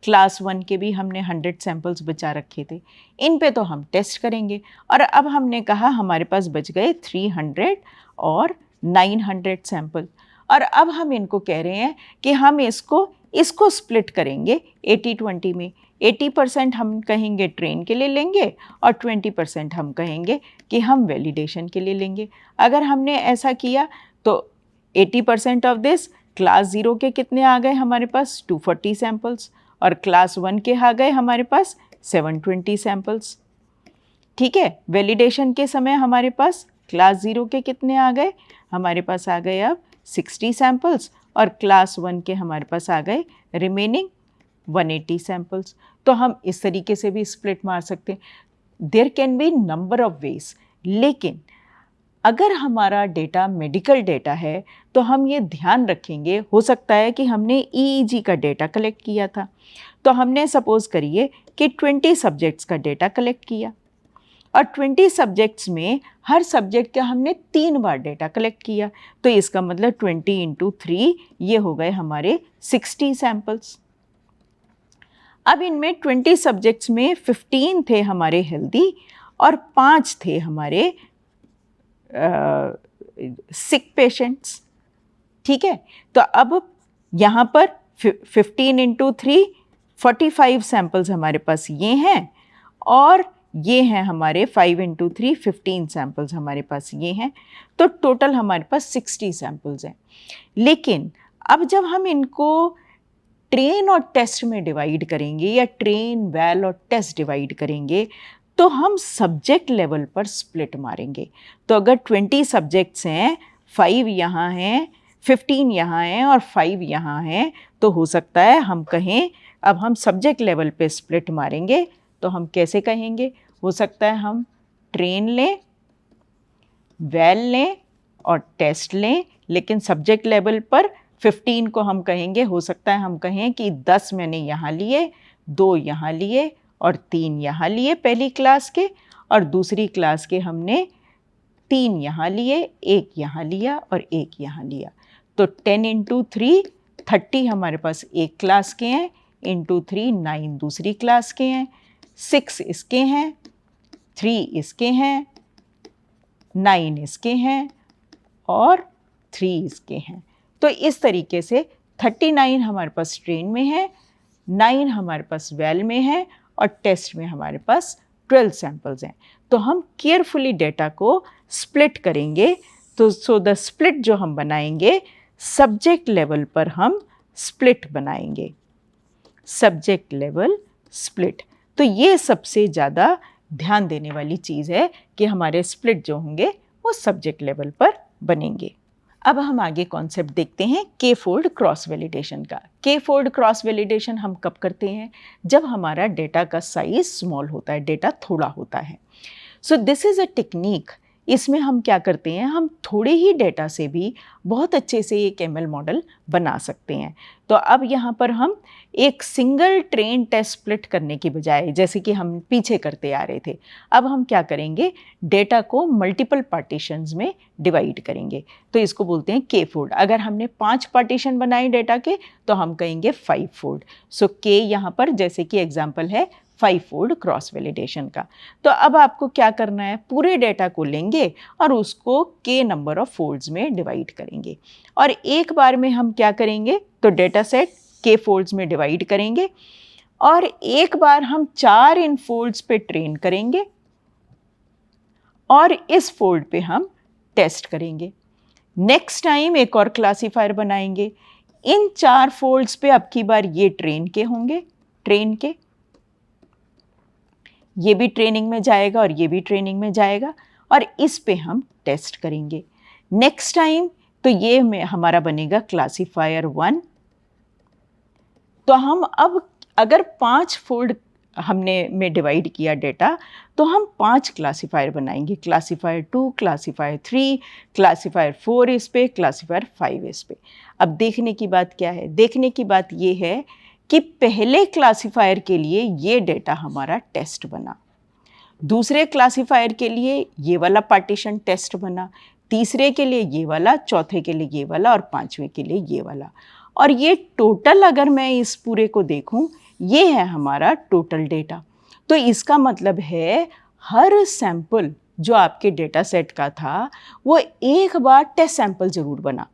क्लास 1 के भी हमने 100 सैम्पल्स बचा रखे थे। इन पे तो हम टेस्ट करेंगे और अब हमने कहा हमारे पास बच गए 300 और 900 सैम्पल और अब हम इनको कह रहे हैं कि हम इसको स्प्लिट करेंगे 80-20 में। 80% हम कहेंगे ट्रेन के लिए लेंगे और 20% हम कहेंगे कि हम वैलिडेशन के लिए लेंगे। अगर हमने ऐसा किया तो 80% ऑफ दिस क्लास 0 के कितने आ गए हमारे पास 240 सैम्पल्स और क्लास 1 के आ गए हमारे पास 720 सैम्पल्स, ठीक है। वैलिडेशन के समय हमारे पास क्लास 0 के कितने आ गए, हमारे पास आ गए अब 60 सैम्पल्स और क्लास 1 के हमारे पास आ गए रिमेनिंग 180 सैम्पल्स। तो हम इस तरीके से भी स्प्लिट मार सकते हैं। There can be number of ways, लेकिन अगर हमारा डेटा मेडिकल डेटा है तो हम ये ध्यान रखेंगे, हो सकता है कि हमने EEG का डेटा कलेक्ट किया था, तो हमने सपोज करिए कि 20 सब्जेक्ट्स का डेटा कलेक्ट किया और 20 सब्जेक्ट्स में हर सब्जेक्ट का हमने 3 बार डेटा कलेक्ट किया, तो इसका मतलब 20 × 3 ये हो गए हमारे 60 सैम्पल्स। अब इनमें 20 सब्जेक्ट्स में 15 थे हमारे हेल्दी और 5 थे हमारे सिक पेशेंट्स, ठीक है। तो अब यहाँ पर 15 × 3 45 सैम्पल्स हमारे पास ये हैं और ये हैं हमारे 5 × 3 15 सैम्पल्स हमारे पास ये हैं, तो टोटल हमारे पास 60 सैम्पल्स हैं। लेकिन अब जब हम इनको ट्रेन और टेस्ट में डिवाइड करेंगे या ट्रेन, वैल और टेस्ट डिवाइड करेंगे तो हम सब्जेक्ट लेवल पर स्प्लिट मारेंगे। तो अगर 20 सब्जेक्ट्स हैं, 5 यहाँ हैं, 15 यहाँ हैं और 5 यहाँ हैं, तो हो सकता है हम कहें, अब हम सब्जेक्ट लेवल पे स्प्लिट मारेंगे तो हम कैसे कहेंगे, हो सकता है हम ट्रेन लें, वैल लें और टेस्ट लें, लेकिन सब्जेक्ट लेवल पर 15 को हम कहेंगे, हो सकता है हम कहें कि 10 मैंने यहाँ लिए, 2 यहाँ लिए और 3 यहाँ लिए पहली क्लास के और दूसरी क्लास के हमने 3 यहाँ लिए, 1 यहाँ लिया और 1 यहाँ लिया। तो 10 × 3 30 हमारे पास एक क्लास के हैं, इंटू 3 9 दूसरी क्लास के हैं, 6 इसके हैं, 3 इसके हैं, 9 इसके हैं और 3 इसके हैं। तो इस तरीके से 39 हमारे पास ट्रेन में है, 9 हमारे पास वैल में है और टेस्ट में हमारे पास 12 सैम्पल्स हैं। तो हम केयरफुली डेटा को स्प्लिट करेंगे। तो द स्प्लिट जो हम बनाएंगे, सब्जेक्ट लेवल पर हम स्प्लिट बनाएंगे, सब्जेक्ट लेवल स्प्लिट। तो ये सबसे ज़्यादा ध्यान देने वाली चीज़ है कि हमारे स्प्लिट जो होंगे वो सब्जेक्ट लेवल पर बनेंगे। अब हम आगे कॉन्सेप्ट देखते हैं के फोल्ड क्रॉस वैलिडेशन का। के फोल्ड क्रॉस वैलिडेशन हम कब करते हैं, जब हमारा डेटा का साइज स्मॉल होता है, डेटा थोड़ा होता है। So this is a technique. इसमें हम क्या करते हैं, हम थोड़े ही डेटा से भी बहुत अच्छे से एक ML मॉडल बना सकते हैं। तो अब यहाँ पर हम एक सिंगल ट्रेन टेस्ट स्प्लिट करने की बजाय, जैसे कि हम पीछे करते आ रहे थे, अब हम क्या करेंगे, डेटा को मल्टीपल पार्टीशंस में डिवाइड करेंगे। तो इसको बोलते हैं के फोल्ड। अगर हमने 5 पार्टीशन बनाए डेटा के तो हम कहेंगे 5 फोल्ड। सो के यहाँ पर जैसे कि एग्जाम्पल है 5 फोल्ड क्रॉस वैलिडेशन का। तो अब आपको क्या करना है, पूरे डेटा को लेंगे और उसको के नंबर ऑफ फोल्ड्स में डिवाइड करेंगे, और एक बार में हम क्या करेंगे, तो डेटा सेट के फोल्ड्स में डिवाइड करेंगे और एक बार हम 4 इन फोल्ड्स पे ट्रेन करेंगे और इस फोल्ड पे हम टेस्ट करेंगे। नेक्स्ट टाइम एक और क्लासीफायर बनाएंगे, इन 4 फोल्ड्स पे अब की बार ये ट्रेन के होंगे, ट्रेन के, ये भी ट्रेनिंग में जाएगा और ये भी ट्रेनिंग में जाएगा, और इस पे हम टेस्ट करेंगे। नेक्स्ट टाइम तो ये में हमारा बनेगा क्लासीफायर 1। तो हम अब अगर 5 फोल्ड हमने में डिवाइड किया डेटा, तो हम 5 क्लासीफायर बनाएंगे, क्लासीफायर 2, क्लासीफायर 3, क्लासीफायर 4 इस पे, क्लासीफायर 5 इस पे। अब देखने की बात क्या है, देखने की बात ये है कि पहले क्लासीफायर के लिए ये डेटा हमारा टेस्ट बना, दूसरे क्लासीफायर के लिए ये वाला पार्टीशन टेस्ट बना, तीसरे के लिए ये वाला, चौथे के लिए ये वाला और पांचवें के लिए ये वाला। और ये टोटल अगर मैं इस पूरे को देखूं, ये है हमारा टोटल डेटा। तो इसका मतलब है हर सैंपल जो आपके डेटा सेट का था वो एक बार टेस्ट सैंपल ज़रूर बना।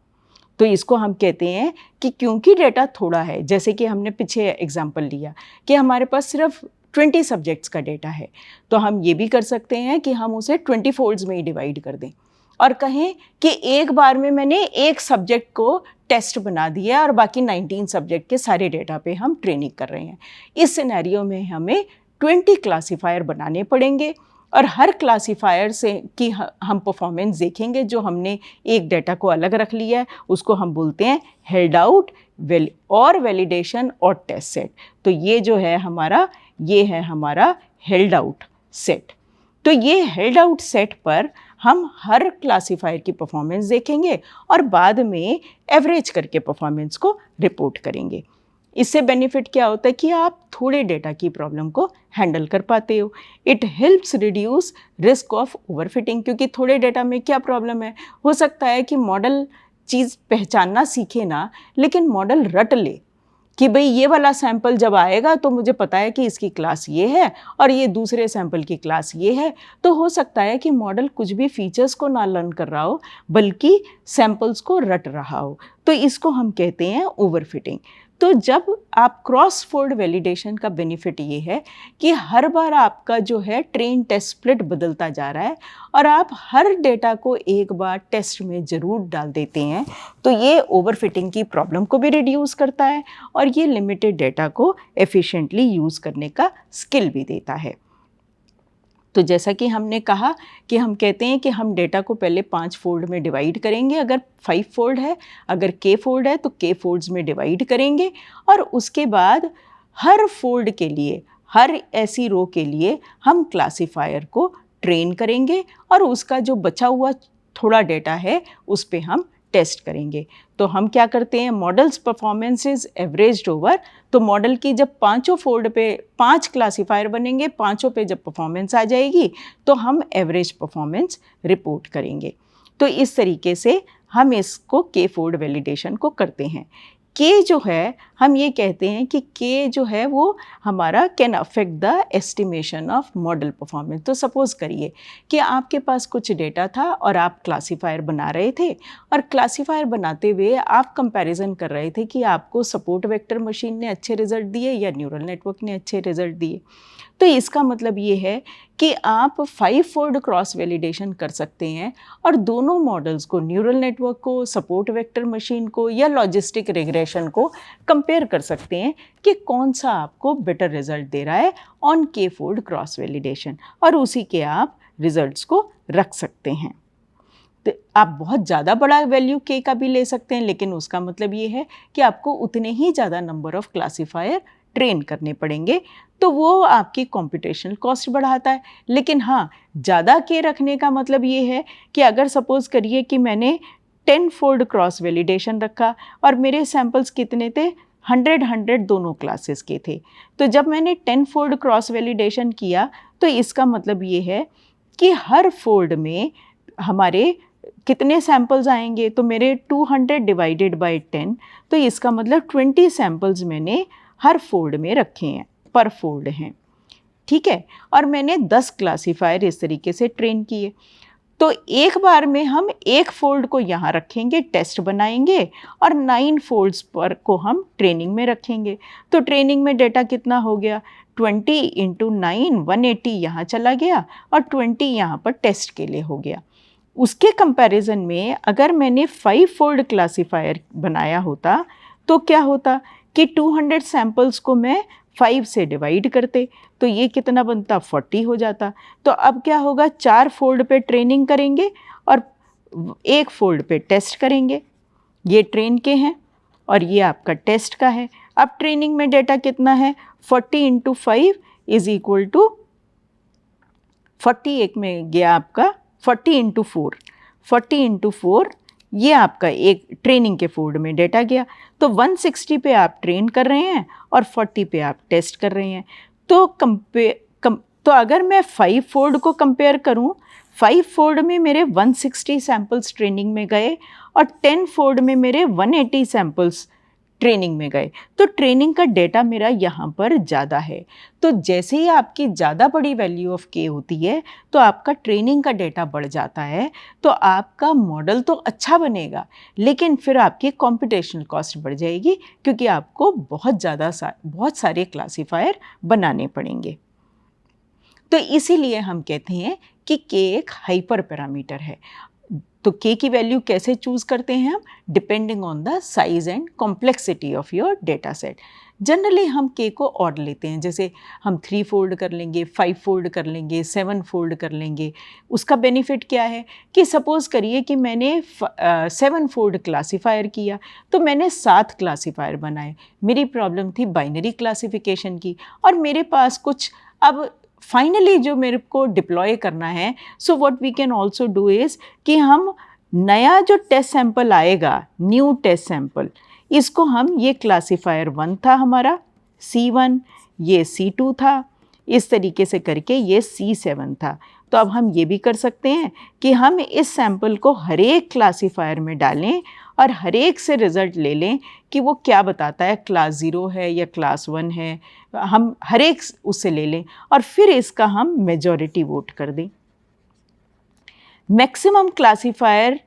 तो इसको हम कहते हैं कि क्योंकि डेटा थोड़ा है, जैसे कि हमने पीछे एग्जांपल लिया कि हमारे पास सिर्फ 20 सब्जेक्ट्स का डेटा है, तो हम ये भी कर सकते हैं कि हम उसे 20 फोल्ड्स में ही डिवाइड कर दें और कहें कि एक बार में मैंने एक सब्जेक्ट को टेस्ट बना दिया और बाकी 19 सब्जेक्ट के सारे डेटा पे हम ट्रेनिंग कर रहे हैं। इस सिनेरियो में हमें 20 क्लासीफायर बनाने पड़ेंगे और हर क्लासीफायर से की हम परफॉर्मेंस देखेंगे। जो हमने एक डेटा को अलग रख लिया है उसको हम बोलते हैं हेल्ड आउट और वैलिडेशन और टेस्ट सेट। तो ये जो है हमारा, ये है हमारा हेल्ड आउट सेट। तो ये हेल्ड आउट सेट पर हम हर क्लासीफायर की परफॉर्मेंस देखेंगे और बाद में एवरेज करके परफॉर्मेंस को रिपोर्ट करेंगे। इससे बेनिफिट क्या होता है कि आप थोड़े डेटा की प्रॉब्लम को हैंडल कर पाते हो। It helps reduce risk of overfitting, क्योंकि थोड़े डेटा में क्या प्रॉब्लम है, हो सकता है कि मॉडल चीज़ पहचानना सीखे ना, लेकिन मॉडल रट ले कि भाई ये वाला सैंपल जब आएगा तो मुझे पता है कि इसकी क्लास ये है और ये दूसरे सैंपल की क्लास ये है। तो हो सकता है कि मॉडल कुछ भी फीचर्स को ना लर्न कर रहा हो बल्कि सैंपल्स को रट रहा हो। तो इसको हम कहते हैं ओवरफिटिंग। तो जब आप क्रॉस फोल्ड वैलिडेशन का बेनिफिट ये है कि हर बार आपका जो है ट्रेन टेस्ट स्प्लिट बदलता जा रहा है और आप हर डेटा को एक बार टेस्ट में ज़रूर डाल देते हैं, तो ये ओवरफिटिंग की प्रॉब्लम को भी रिड्यूस करता है और ये लिमिटेड डेटा को एफिशिएंटली यूज़ करने का स्किल भी देता है। तो जैसा कि हमने कहा कि हम कहते हैं कि हम डेटा को पहले 5 फोल्ड में डिवाइड करेंगे, अगर 5 फोल्ड है, अगर के फोल्ड है तो के फोल्ड्स में डिवाइड करेंगे और उसके बाद हर फोल्ड के लिए, हर ऐसी रो के लिए हम क्लासीफायर को ट्रेन करेंगे और उसका जो बचा हुआ थोड़ा डेटा है उस पे हम टेस्ट करेंगे। तो हम क्या करते हैं, models performance is averaged over. तो मॉडल की जब पांचों फोल्ड पे 5 क्लासीफायर बनेंगे, पांचों पे जब परफॉर्मेंस आ जाएगी तो हम एवरेज परफॉर्मेंस रिपोर्ट करेंगे। तो इस तरीके से हम इसको के फोल्ड वैलिडेशन को करते हैं। के जो है, हम ये कहते हैं कि के जो है वो हमारा can affect the estimation of model performance. तो सपोज़ करिए कि आपके पास कुछ डेटा था और आप क्लासीफायर बना रहे थे और क्लासीफायर बनाते हुए आप कंपैरिजन कर रहे थे कि आपको सपोर्ट वेक्टर मशीन ने अच्छे रिजल्ट दिए या न्यूरल नेटवर्क ने अच्छे रिजल्ट दिए। तो इसका मतलब ये है कि आप 5 फोल्ड क्रॉस वैलिडेशन कर सकते हैं और दोनों मॉडल्स को, न्यूरल नेटवर्क को, सपोर्ट वेक्टर मशीन को या लॉजिस्टिक रिग्रेशन को कंपेयर कर सकते हैं कि कौन सा आपको बेटर रिजल्ट दे रहा है ऑन के फोल्ड क्रॉस वैलिडेशन, और उसी के आप रिजल्ट्स को रख सकते हैं। तो आप बहुत ज़्यादा बड़ा वैल्यू के का भी ले सकते हैं, लेकिन उसका मतलब ये है कि आपको उतने ही ज़्यादा नंबर ऑफ क्लासीफायर ट्रेन करने पड़ेंगे, तो वो आपकी कंप्यूटेशनल कॉस्ट बढ़ाता है। लेकिन हाँ, ज़्यादा के रखने का मतलब ये है कि अगर सपोज़ करिए कि मैंने 10 फोल्ड क्रॉस वैलिडेशन रखा और मेरे सैम्पल्स कितने थे, 100 दोनों क्लासेस के थे। तो जब मैंने 10 फोल्ड क्रॉस वैलिडेशन किया तो इसका मतलब ये है कि हर फोल्ड में हमारे कितने सैम्पल्स आएंगे, तो मेरे 200 डिवाइडेड बाय 10, तो इसका मतलब 20 सैम्पल्स मैंने हर फोल्ड में रखे हैं, पर फोल्ड हैं, ठीक है। और मैंने 10 क्लासीफायर इस तरीके से ट्रेन किए। तो एक बार में हम एक फोल्ड को यहाँ रखेंगे, टेस्ट बनाएंगे, और 9 फोल्ड्स पर को हम ट्रेनिंग में रखेंगे। तो ट्रेनिंग में डेटा कितना हो गया, 20 × 9, 180 यहाँ चला गया और 20 यहाँ पर टेस्ट के लिए हो गया। उसके कंपैरिजन में अगर मैंने 5 फोल्ड क्लासीफायर बनाया होता तो क्या होता कि 200 सैम्पल्स को मैं 5 से डिवाइड करते, तो ये कितना बनता, 40 हो जाता। तो अब क्या होगा, 4 फोल्ड पे ट्रेनिंग करेंगे और 1 फोल्ड पे टेस्ट करेंगे। ये ट्रेन के हैं और ये आपका टेस्ट का है। अब ट्रेनिंग में डेटा कितना है, 40 × 5 = 40, एक में गया आपका 40 × 4, 40 × 4 ये आपका एक ट्रेनिंग के फोल्ड में डेटा गया। तो 160 पे आप ट्रेन कर रहे हैं और 40 पे आप टेस्ट कर रहे हैं। तो तो अगर मैं 5 फोल्ड को कंपेयर करूं, 5 फोल्ड में मेरे 160 सैम्पल्स ट्रेनिंग में गए और 10 फोल्ड में मेरे 180 सैम्पल्स ट्रेनिंग में गए, तो ट्रेनिंग का डेटा मेरा यहाँ पर ज़्यादा है। तो जैसे ही आपकी ज़्यादा बड़ी वैल्यू ऑफ के होती है तो आपका ट्रेनिंग का डेटा बढ़ जाता है, तो आपका मॉडल तो अच्छा बनेगा लेकिन फिर आपकी कंप्यूटेशनल कॉस्ट बढ़ जाएगी, क्योंकि आपको बहुत सारे क्लासीफायर बनाने पड़ेंगे। तो इसीलिए हम कहते हैं कि के एक हाइपर पैरामीटर है। तो के की वैल्यू कैसे चूज़ करते हैं हम, depending on the size and complexity of your data set. Generally हम के को ऑड लेते हैं, जैसे हम 3 फोल्ड कर लेंगे, 5 फोल्ड कर लेंगे, 7 फोल्ड कर लेंगे। उसका बेनिफिट क्या है कि सपोज़ करिए कि मैंने 7 फोल्ड क्लासीफायर किया, तो मैंने 7 क्लासीफायर बनाए। मेरी प्रॉब्लम थी बाइनरी क्लासिफिकेशन की और मेरे पास कुछ अब फाइनली जो मेरे को डिप्लॉय करना है, so what we can also do is कि हम नया जो टेस्ट सैंपल आएगा, न्यू टेस्ट सैंपल, इसको हम, ये क्लासीफायर 1 था हमारा C1, ये C2 था, इस तरीके से करके ये C7 था। तो अब हम ये भी कर सकते हैं कि हम इस सैंपल को हर एक क्लासीफायर में डालें और हर एक से रिज़ल्ट ले लें कि वो क्या बताता है, क्लास 0 है या क्लास 1 है, हम हर एक उससे ले लें और फिर इसका हम मेजॉरिटी वोट कर दें। मैक्सिमम क्लासीफायर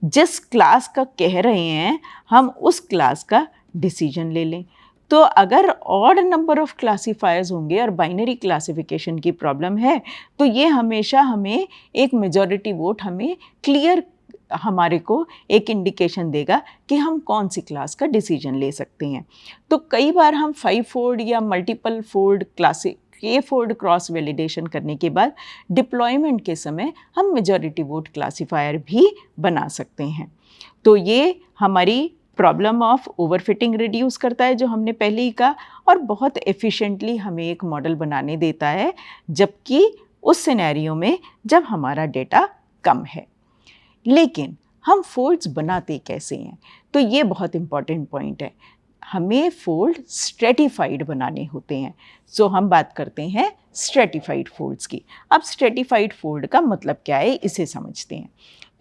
जिस क्लास का कह रहे हैं हम उस क्लास का डिसीजन ले लें। तो अगर ऑड नंबर ऑफ क्लासीफायर्स होंगे और बाइनरी क्लासिफिकेशन की प्रॉब्लम है तो ये हमेशा हमें एक मेजॉरिटी वोट हमें क्लियर, हमारे को एक इंडिकेशन देगा कि हम कौन सी क्लास का डिसीजन ले सकते हैं। तो कई बार हम 5 फोल्ड या मल्टीपल फोल्ड के फोल्ड क्रॉस वैलिडेशन करने के बाद डिप्लॉयमेंट के समय हम मेजॉरिटी वोट क्लासीफायर भी बना सकते हैं। तो ये हमारी प्रॉब्लम ऑफ ओवरफिटिंग रिड्यूस करता है, जो हमने पहले ही कहा, और बहुत एफिशिएंटली हमें एक मॉडल बनाने देता है, जबकि उस सिनेरियो में जब हमारा डेटा कम है। लेकिन हम फोल्ड्स बनाते कैसे हैं, तो ये बहुत इम्पॉर्टेंट पॉइंट है। हमें फोल्ड स्ट्रेटिफाइड बनाने होते हैं। सो हम बात करते हैं स्ट्रेटिफाइड फोल्ड्स की। अब स्ट्रेटिफाइड फोल्ड का मतलब क्या है, इसे समझते हैं।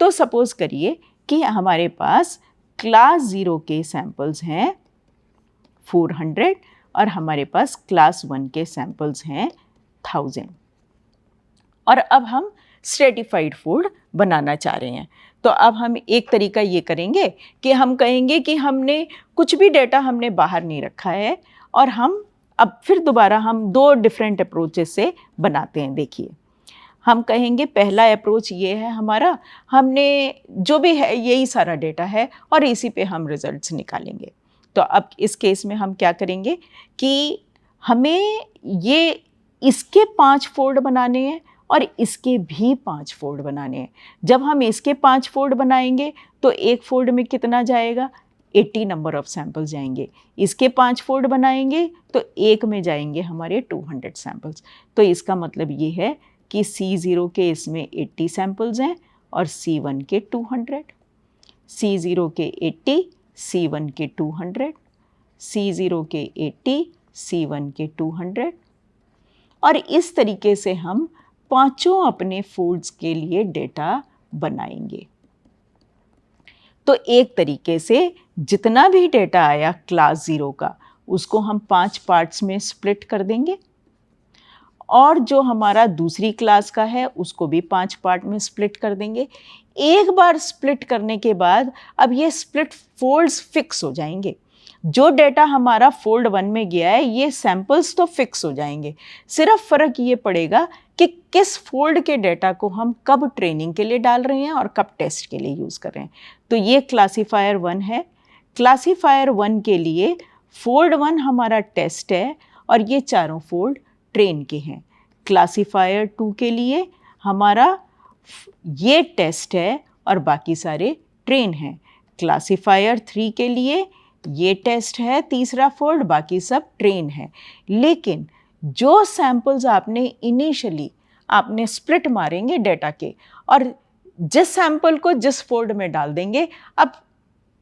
तो सपोज़ करिए कि हमारे पास क्लास 0 के सैम्पल्स हैं 400 और हमारे पास क्लास 1 के सैम्पल्स हैं 1000, और अब हम स्ट्रेटिफाइड फोल्ड बनाना चाह रहे हैं। तो अब हम एक तरीका ये करेंगे कि हम कहेंगे कि हमने कुछ भी डेटा हमने बाहर नहीं रखा है और हम अब फिर दोबारा हम 2 डिफरेंट अप्रोचेस से बनाते हैं। देखिए, हम कहेंगे पहला अप्रोच ये है हमारा, हमने जो भी है यही सारा डेटा है और इसी पे हम रिजल्ट्स निकालेंगे। तो अब इस केस में हम क्या करेंगे कि हमें ये इसके 5 फोल्ड बनाने हैं और इसके भी 5 फोल्ड बनाने हैं। जब हम इसके 5 फोल्ड बनाएंगे तो एक फोल्ड में कितना जाएगा, 80 नंबर ऑफ सैम्पल्स जाएंगे। इसके 5 फोल्ड बनाएंगे तो एक में जाएंगे हमारे 200 सैम्पल्स। तो इसका मतलब ये है कि C0 के इसमें 80 सैम्पल्स हैं और C1 के 200, C0 के 80, C1 के 200, C0 के 80, C1 के 200, और इस तरीके से हम पांचों अपने फोल्ड्स के लिए डेटा बनाएंगे। तो एक तरीके से जितना भी डेटा आया क्लास 0 का उसको हम 5 पार्ट्स में स्प्लिट कर देंगे, और जो हमारा दूसरी क्लास का है उसको भी 5 पार्ट में स्प्लिट कर देंगे। एक बार स्प्लिट करने के बाद अब ये स्प्लिट फोल्ड्स फिक्स हो जाएंगे। जो डेटा हमारा फोल्ड 1 में गया है ये सैंपल्स तो फिक्स हो जाएंगे, सिर्फ फ़र्क ये पड़ेगा कि किस फोल्ड के डेटा को हम कब ट्रेनिंग के लिए डाल रहे हैं और कब टेस्ट के लिए यूज़ कर रहे हैं। तो ये क्लासीफायर 1 है। क्लासीफायर 1 के लिए फोल्ड 1 हमारा टेस्ट है और ये चारों फोल्ड ट्रेन के हैं। क्लासीफायर 2 के लिए हमारा ये टेस्ट है और बाकी सारे ट्रेन हैं। क्लासीफायर 3 के लिए ये टेस्ट है तीसरा फोल्ड, बाकी सब ट्रेन है। लेकिन जो सैंपल्स आपने इनिशियली आपने स्प्लिट मारेंगे डेटा के और जिस सैंपल को जिस फोल्ड में डाल देंगे अब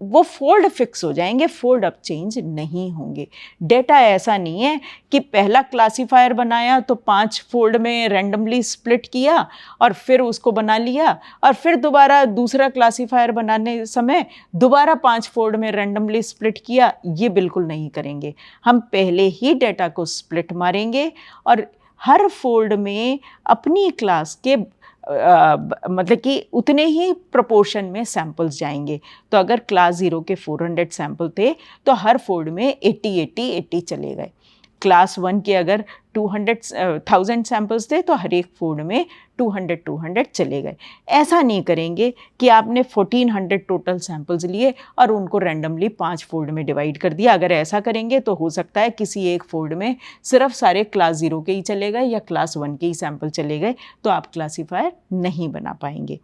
वो फोल्ड फिक्स हो जाएंगे, फोल्ड अब चेंज नहीं होंगे। डेटा ऐसा नहीं है कि पहला क्लासीफायर बनाया तो 5 फोल्ड में रैंडमली स्प्लिट किया और फिर उसको बना लिया और फिर दोबारा दूसरा क्लासीफायर बनाने समय दोबारा 5 फोल्ड में रैंडमली स्प्लिट किया। ये बिल्कुल नहीं करेंगे। हम पहले ही डेटा को स्प्लिट मारेंगे और हर फोल्ड में अपनी क्लास के मतलब कि उतने ही प्रोपोर्शन में सैंपल्स जाएंगे। तो अगर क्लास 0 के 400 सैंपल थे तो हर फोल्ड में 80 चले गए। क्लास 1 के अगर 1000 सैंपल्स थे तो हर एक फोल्ड में 200 चले गए। ऐसा नहीं करेंगे कि आपने 1400 टोटल सैंपल्स लिए और उनको रैंडमली 5 फोल्ड में डिवाइड कर दिया। अगर ऐसा करेंगे तो हो सकता है किसी एक फोल्ड में सिर्फ सारे क्लास 0 के ही चले गए या क्लास 1 के ही सैंपल चले गए, तो आप क्लासीफायर नहीं बना पाएंगे।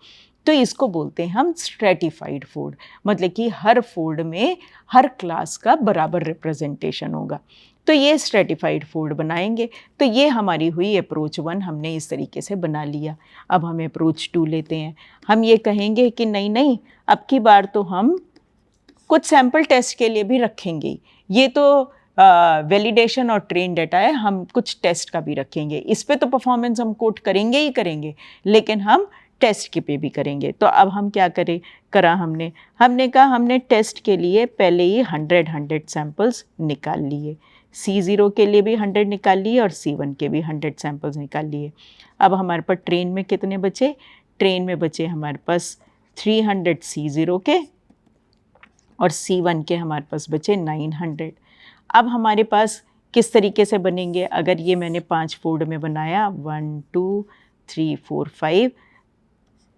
तो इसको बोलते हैं हम स्ट्रेटिफाइड फोल्ड, मतलब कि हर फोल्ड में हर क्लास का बराबर रिप्रेजेंटेशन होगा। तो ये स्ट्रेटिफाइड फोल्ड बनाएंगे। तो ये हमारी हुई अप्रोच 1, हमने इस तरीके से बना लिया। अब हम अप्रोच 2 लेते हैं। हम ये कहेंगे कि नहीं अब की बार तो हम कुछ सैंपल टेस्ट के लिए भी रखेंगे। ये तो वैलिडेशन और ट्रेन डेटा है, हम कुछ टेस्ट का भी रखेंगे। इस पे तो परफॉर्मेंस हम कोट करेंगे ही करेंगे, लेकिन हम टेस्ट के पे भी करेंगे। तो अब हम क्या करा हमने कहा हमने टेस्ट के लिए पहले ही 100 सैंपल्स निकाल लिए। C0 के लिए भी 100 निकाल लिए और C1 के भी 100 सैंपल्स निकाल लिए। अब हमारे पास ट्रेन में कितने बचे? ट्रेन में बचे हमारे पास 300 C0 के और C1 के हमारे पास बचे 900। अब हमारे पास किस तरीके से बनेंगे? अगर ये मैंने 5 फोल्ड में बनाया 1 2 3 4 5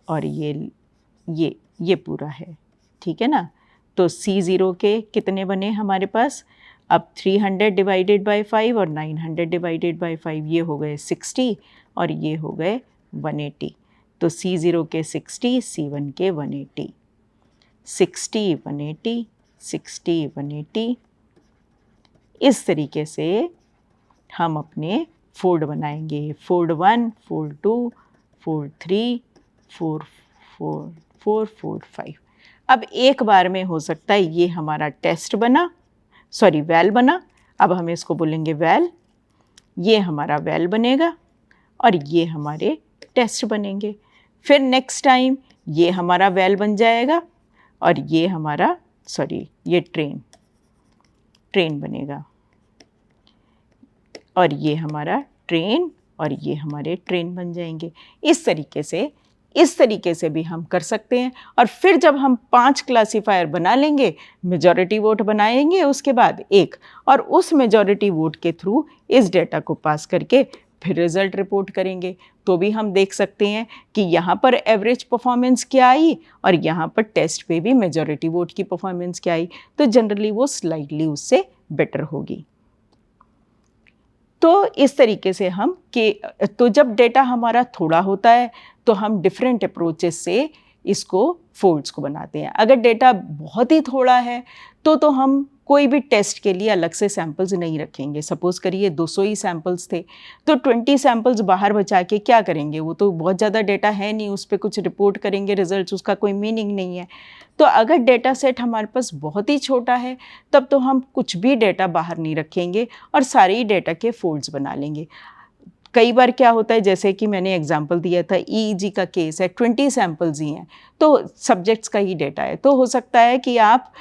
और ये पूरा है, ठीक है ना। तो C0 के कितने बने हमारे पास? अब 300 डिवाइडेड बाई 5 और 900 डिवाइडेड बाई 5 ये हो गए 60 और ये हो गए 180। तो C0 के 60, C1 के 180, 60 180 60 180। इस तरीके से हम अपने फोल्ड बनाएंगे। Fold 1, fold 2, fold 3, fold 4, fold 5। अब एक बार में हो सकता है ये हमारा टेस्ट बना, वैल बना। अब हम इसको बोलेंगे वैल। ये हमारा वैल बनेगा और ये हमारे टेस्ट बनेंगे। फिर नेक्स्ट टाइम ये हमारा वैल बन जाएगा और ये हमारा ये ट्रेन बनेगा और ये हमारा ट्रेन और ये हमारे ट्रेन बन जाएंगे। इस तरीके से भी हम कर सकते हैं। और फिर जब हम 5 क्लासीफायर बना लेंगे, मेजॉरिटी वोट बनाएंगे उसके बाद एक, और उस मेजॉरिटी वोट के थ्रू इस डेटा को पास करके फिर रिज़ल्ट रिपोर्ट करेंगे। तो भी हम देख सकते हैं कि यहाँ पर एवरेज परफॉर्मेंस क्या आई और यहाँ पर टेस्ट पे भी मेजॉरिटी वोट की परफॉर्मेंस क्या आई। तो जनरली वो स्लाइटली उससे बेटर होगी। तो इस तरीके से तो जब डेटा हमारा थोड़ा होता है तो हम डिफरेंट अप्रोचेस से इसको फोल्ड्स को बनाते हैं। अगर डेटा बहुत ही थोड़ा है तो हम कोई भी टेस्ट के लिए अलग से सैंपल्स नहीं रखेंगे। सपोज़ करिए 200 ही सैंपल्स थे, तो 20 सैंपल्स बाहर बचा के क्या करेंगे? वो तो बहुत ज़्यादा डेटा है नहीं, उस पे कुछ रिपोर्ट करेंगे रिजल्ट्स, उसका कोई मीनिंग नहीं है। तो अगर डेटा सेट हमारे पास बहुत ही छोटा है, तब तो हम कुछ भी डेटा बाहर नहीं रखेंगे और सारे ही डेटा के फोल्ड्स बना लेंगे। कई बार क्या होता है, जैसे कि मैंने एग्जांपल दिया था, ईईजी का केस है, 20 सैंपल्स ही हैं, तो सब्जेक्ट्स का ही डेटा है, तो हो सकता है कि आप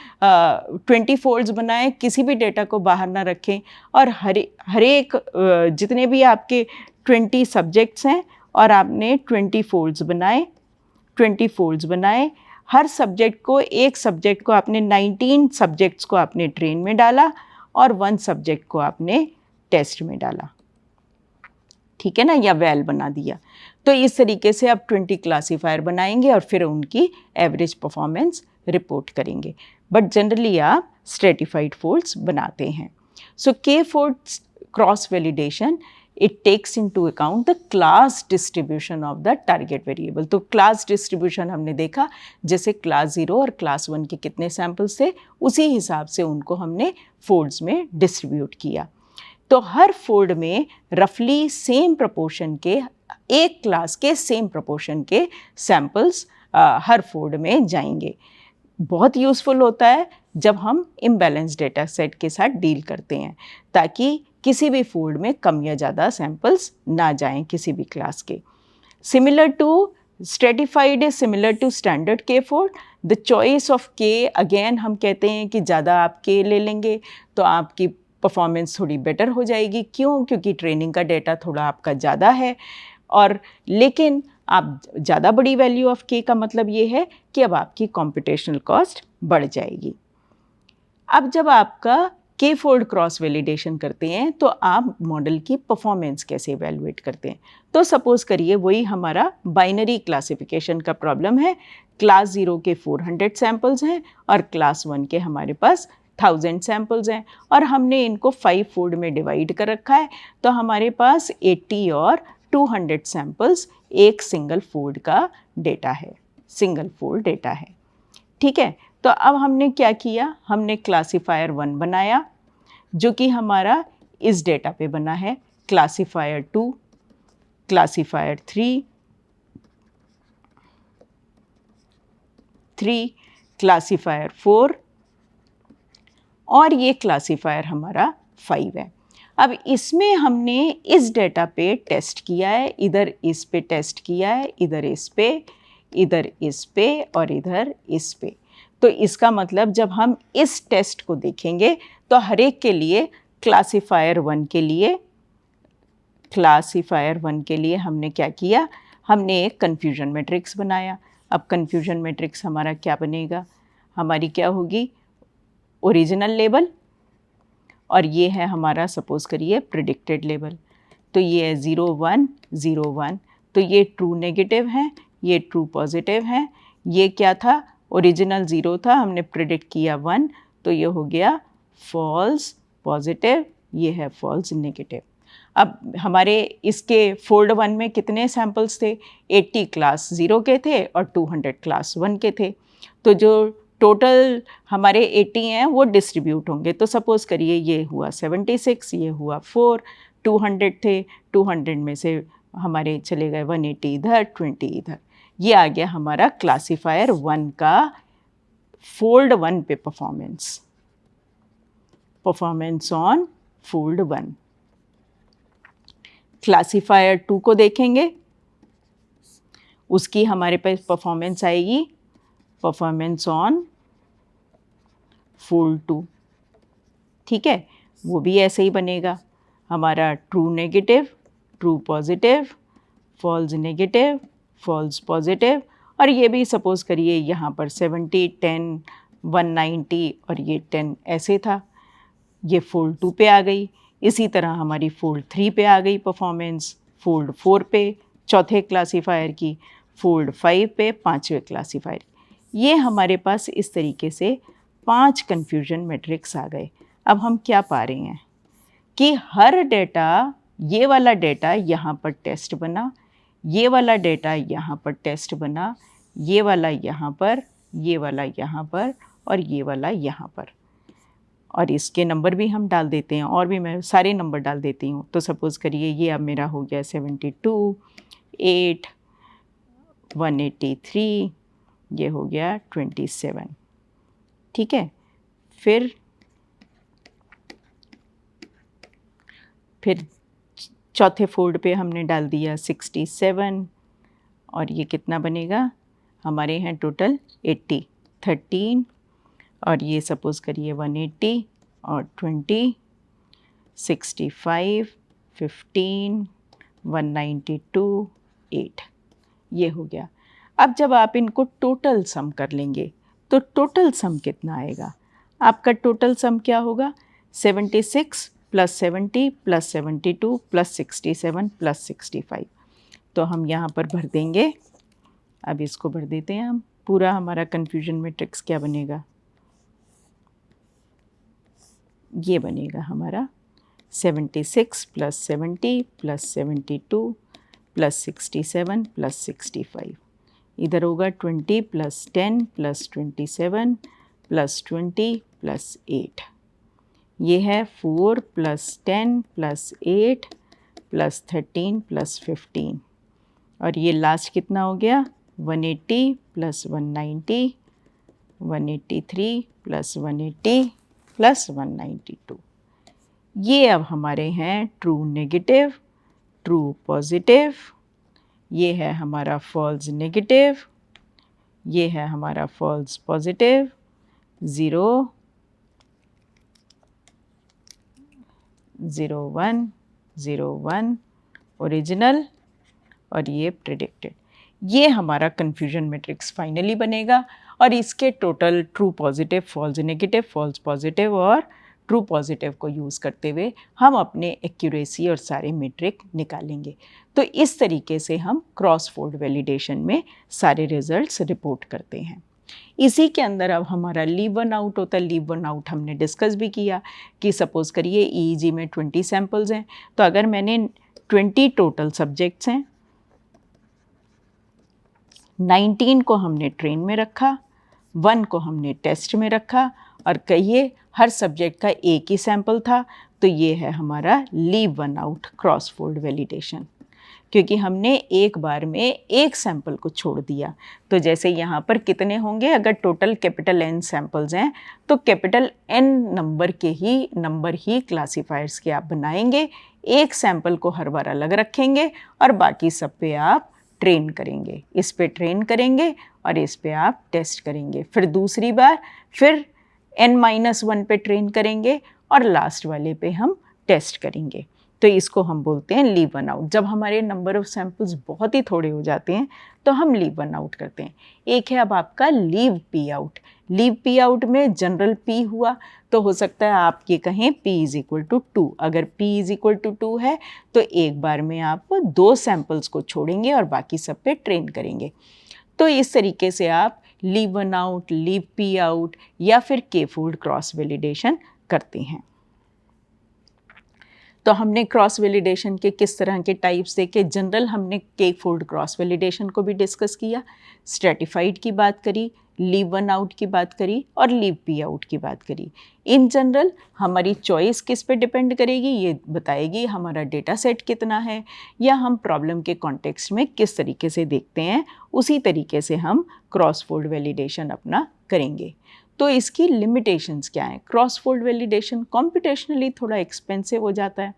20 फोल्ड्स बनाएं, किसी भी डेटा को बाहर ना रखें, और हर एक जितने भी आपके 20 सब्जेक्ट्स हैं और आपने 20 फोल्ड्स बनाए, हर सब्जेक्ट को, एक सब्जेक्ट को आपने 19 सब्जेक्ट्स को आपने ट्रेन में डाला और 1 सब्जेक्ट को आपने टेस्ट में डाला, ठीक है ना, या वैल बना दिया। तो इस तरीके से आप 20 क्लासीफायर बनाएंगे और फिर उनकी एवरेज परफॉर्मेंस रिपोर्ट करेंगे। बट जनरली आप स्ट्रेटिफाइड फोल्ड्स बनाते हैं। So K folds cross validation, it takes into account the class distribution of the target variable. तो क्लास डिस्ट्रीब्यूशन हमने देखा, जैसे क्लास 0 और क्लास 1 के कितने सैंपल्स थे, उसी हिसाब से उनको हमने फोल्ड्स में डिस्ट्रीब्यूट किया। तो हर फोल्ड में रफली सेम प्रोपोर्शन के, एक क्लास के सेम प्रोपोर्शन के सैंपल्स हर फोल्ड में जाएंगे। बहुत यूज़फुल होता है जब हम इम्बैलेंस डेटा सेट के साथ डील करते हैं, ताकि किसी भी फोल्ड में कम या ज़्यादा सैंपल्स ना जाएं किसी भी क्लास के। Similar to stratified is similar to standard K fold. The choice of K, again हम कहते हैं कि ज़्यादा आप के ले लेंगे तो आपकी परफॉर्मेंस थोड़ी बेटर हो जाएगी। क्यों? क्योंकि ट्रेनिंग का डेटा थोड़ा आपका ज़्यादा है, और लेकिन आप ज़्यादा बड़ी वैल्यू ऑफ के का मतलब ये है कि अब आपकी कॉम्पिटिशनल कॉस्ट बढ़ जाएगी। अब जब आपका के फोल्ड क्रॉस वैलिडेशन करते हैं तो आप मॉडल की परफॉर्मेंस कैसे इवैल्यूएट करते हैं? तो सपोज़ करिए वही हमारा बाइनरी क्लासिफिकेशन का प्रॉब्लम है। क्लास 0 के 400 सैम्पल्स हैं और क्लास 1 के हमारे पास 1000 सैम्पल्स हैं, और हमने इनको 5 फोल्ड में डिवाइड कर रखा है। तो हमारे पास 80 और 200 सैम्पल्स एक सिंगल फोल्ड का डेटा है, सिंगल फोल्ड डेटा है, ठीक है। तो अब हमने क्या किया, हमने क्लासीफायर 1 बनाया जो कि हमारा इस डेटा पे बना है, क्लासीफायर 2, क्लासीफायर 3, क्लासीफायर 4 और ये क्लासीफायर हमारा 5 है। अब इसमें हमने इस डेटा पे टेस्ट किया है, इधर इस पे टेस्ट किया है, इधर इस पे, इधर इस पे और इधर इस पे। तो इसका मतलब जब हम इस टेस्ट को देखेंगे तो हर एक के लिए क्लासीफायर 1 के लिए हमने क्या किया, हमने एक कन्फ्यूजन मैट्रिक्स बनाया। अब कन्फ्यूजन मैट्रिक्स हमारा क्या बनेगा, हमारी क्या होगी, ओरिजिनल लेबल, और ये है हमारा सपोज़ करिए प्रिडिक्टेड लेबल। तो ये है 0 1 0 1, तो ये ट्रू नेगेटिव है, ये ट्रू पॉजिटिव है। ये क्या था, ओरिजिनल 0 था, हमने प्रिडिक्ट किया 1, तो ये हो गया फॉल्स पॉजिटिव, ये है फॉल्स नेगेटिव। अब हमारे इसके फोल्ड 1 में कितने सैंपल्स थे, 80 क्लास 0 के थे और 200 क्लास 1 के थे। तो जो टोटल हमारे 80 हैं वो डिस्ट्रीब्यूट होंगे। तो सपोज़ करिए ये हुआ 76, ये हुआ 4, 200 थे, 200 में से हमारे चले गए 180 इधर, 20 इधर। ये आ गया हमारा क्लासीफायर 1 का फोल्ड 1 पे परफॉर्मेंस ऑन फोल्ड 1। क्लासीफायर 2 को देखेंगे, उसकी हमारे पास परफॉर्मेंस आएगी परफॉर्मेंस ऑन फोल्ड 2, ठीक है। वो भी ऐसे ही बनेगा, हमारा true negative, true positive, false negative, false positive, और ये भी सपोज़ करिए यहाँ पर 70 10 190 और ये 10 ऐसे था, ये फोल्ड 2 पे आ गई। इसी तरह हमारी फोल्ड 3 पे आ गई परफॉर्मेंस, फोल्ड 4 पे चौथे क्लासीफायर की, फोल्ड 5 पे पाँचवें क्लासीफायर। ये हमारे पास इस तरीके से 5 कन्फ्यूजन मैट्रिक्स आ गए। अब हम क्या पा रहे हैं कि हर डेटा, ये वाला डेटा यहाँ पर टेस्ट बना, ये वाला डेटा यहाँ पर टेस्ट बना, ये वाला यहाँ पर, ये वाला यहाँ पर और ये वाला यहाँ पर। और इसके नंबर भी हम डाल देते हैं, और भी मैं सारे नंबर डाल देती हूँ। तो सपोज़ करिए ये अब मेरा हो गया 72, 8, 183, ये हो गया 27, ठीक है। फिर चौथे फोल्ड पे हमने डाल दिया 67, और ये कितना बनेगा, हमारे हैं टोटल 80, 13, और ये सपोज़ करिए 180 और 20, 65, 15, 192, 8, ये हो गया। अब जब आप इनको टोटल सम कर लेंगे तो टोटल सम कितना आएगा, आपका टोटल सम क्या होगा, 76 प्लस 70 प्लस 72 प्लस 67 प्लस 65। तो हम यहाँ पर भर देंगे, अब इसको भर देते हैं हम, पूरा हमारा कन्फ्यूजन मैट्रिक्स क्या बनेगा, ये बनेगा हमारा 76 प्लस 70 प्लस 72 प्लस 67 प्लस 65। इधर होगा 20 प्लस 10 प्लस 27 प्लस 20 प्लस 8। ये है 4 प्लस 10 प्लस 8 प्लस 13 प्लस 15। और ये लास्ट कितना हो गया, 180 प्लस 190, 183 प्लस 180 प्लस 192। ये अब हमारे हैं ट्रू नेगेटिव, ट्रू पॉजिटिव, ये है हमारा फॉल्स नेगेटिव, ये है हमारा फॉल्स पॉजिटिव, 0, 0, 1, 0, 1 ओरिजिनल, और ये प्रेडिक्टेड। ये हमारा कन्फ्यूजन मैट्रिक्स फाइनली बनेगा, और इसके total true positive, false negative, false positive और ट्रू पॉजिटिव को यूज़ करते हुए हम अपने एक्यूरेसी और सारे मैट्रिक निकालेंगे। तो इस तरीके से हम क्रॉस फोल्ड वैलिडेशन में सारे रिजल्ट्स रिपोर्ट करते हैं। इसी के अंदर अब हमारा लीव वन आउट होता है। लीव वन आउट हमने डिस्कस भी किया कि सपोज़ करिए EEG में 20 सैम्पल्स हैं, तो अगर मैंने 20 टोटल सब्जेक्ट्स हैं, 19 को हमने ट्रेन में रखा, 1 को हमने टेस्ट में रखा, और कहिए हर सब्जेक्ट का एक ही सैंपल था, तो ये है हमारा leave one out cross fold validation, क्योंकि हमने एक बार में एक सैंपल को छोड़ दिया। तो जैसे यहाँ पर कितने होंगे, अगर टोटल कैपिटल N सैंपल्स हैं तो कैपिटल N नंबर ही क्लासीफायर्स के आप बनाएंगे, एक सैंपल को हर बार अलग रखेंगे और बाकी सब पे आप ट्रेन करेंगे, इस पे ट्रेन करेंगे और इस पे आप टेस्ट करेंगे, फिर दूसरी बार फिर N-1 पे ट्रेन करेंगे और लास्ट वाले पे हम टेस्ट करेंगे। तो इसको हम बोलते हैं लीव वन आउट। जब हमारे नंबर ऑफ सैंपल्स बहुत ही थोड़े हो जाते हैं तो हम लीव वन आउट करते हैं। एक है अब आपका leave P out. Leave P out में जनरल पी हुआ तो हो सकता है आप ये कहें p = 2। अगर p = 2 है तो एक बार में आप 2 सैंपल्स को छोड़ेंगे और बाकी सब पे ट्रेन करेंगे। तो इस तरीके से आप leave one out, leave P out या फिर के फोल्ड क्रॉस वैलिडेशन करते हैं। तो हमने क्रॉस वैलिडेशन के किस तरह के टाइप्स देखे। जनरल हमने के फोल्ड क्रॉस वैलिडेशन को भी डिस्कस किया, स्ट्रेटिफाइड की बात करी, लीव वन आउट की बात करी और लीव पी आउट की बात करी। इन जनरल हमारी चॉइस किस पे डिपेंड करेगी, ये बताएगी हमारा डेटा सेट कितना है या हम प्रॉब्लम के कॉन्टेक्स्ट में किस तरीके से देखते हैं, उसी तरीके से हम क्रॉस फोल्ड वैलिडेशन अपना करेंगे। तो इसकी लिमिटेशंस क्या हैं। क्रॉस फोल्ड वैलिडेशन कॉम्पिटिशनली थोड़ा एक्सपेंसिव हो जाता है,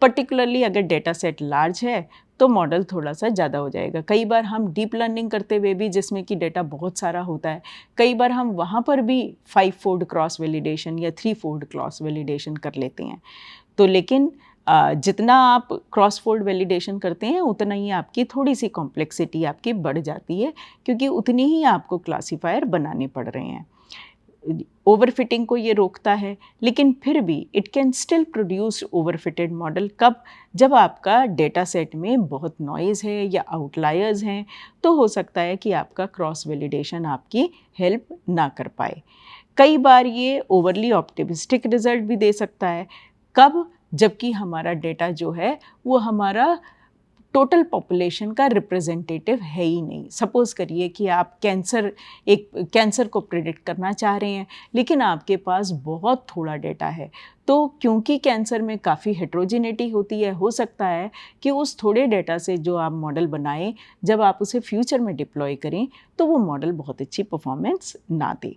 पर्टिकुलरली अगर डेटा सेट लार्ज है तो मॉडल थोड़ा सा ज़्यादा हो जाएगा। कई बार हम डीप लर्निंग करते हुए भी, जिसमें कि डेटा बहुत सारा होता है, कई बार हम वहाँ पर भी 5 फोल्ड क्रॉस वैलिडेशन या 3 फोल्ड क्रॉस वैलिडेशन कर लेते हैं। तो लेकिन जितना आप क्रॉस फोल्ड वैलिडेशन करते हैं उतना ही आपकी थोड़ी सी कॉम्प्लेक्सिटी आपकी बढ़ जाती है, क्योंकि उतनी ही आपको क्लासीफायर बनाने पड़ रहे हैं। ओवरफिटिंग को ये रोकता है, लेकिन फिर भी it can still produce overfitted model. कब, जब आपका डेटा सेट में बहुत नॉइज़ है या आउटलायर्स हैं, तो हो सकता है कि आपका क्रॉस वैलिडेशन आपकी हेल्प ना कर पाए। कई बार ये ओवरली ऑप्टिमिस्टिक रिजल्ट भी दे सकता है। कब, जबकि हमारा डेटा जो है वो हमारा टोटल पॉपुलेशन का रिप्रेजेंटेटिव है ही नहीं। सपोज़ करिए कि आप कैंसर को प्रिडिक्ट करना चाह रहे हैं, लेकिन आपके पास बहुत थोड़ा डेटा है, तो क्योंकि कैंसर में काफ़ी हेट्रोजिनिटी होती है, हो सकता है कि उस थोड़े डेटा से जो आप मॉडल बनाएं, जब आप उसे फ्यूचर में डिप्लॉय करें तो वो मॉडल बहुत अच्छी परफॉर्मेंस ना दे।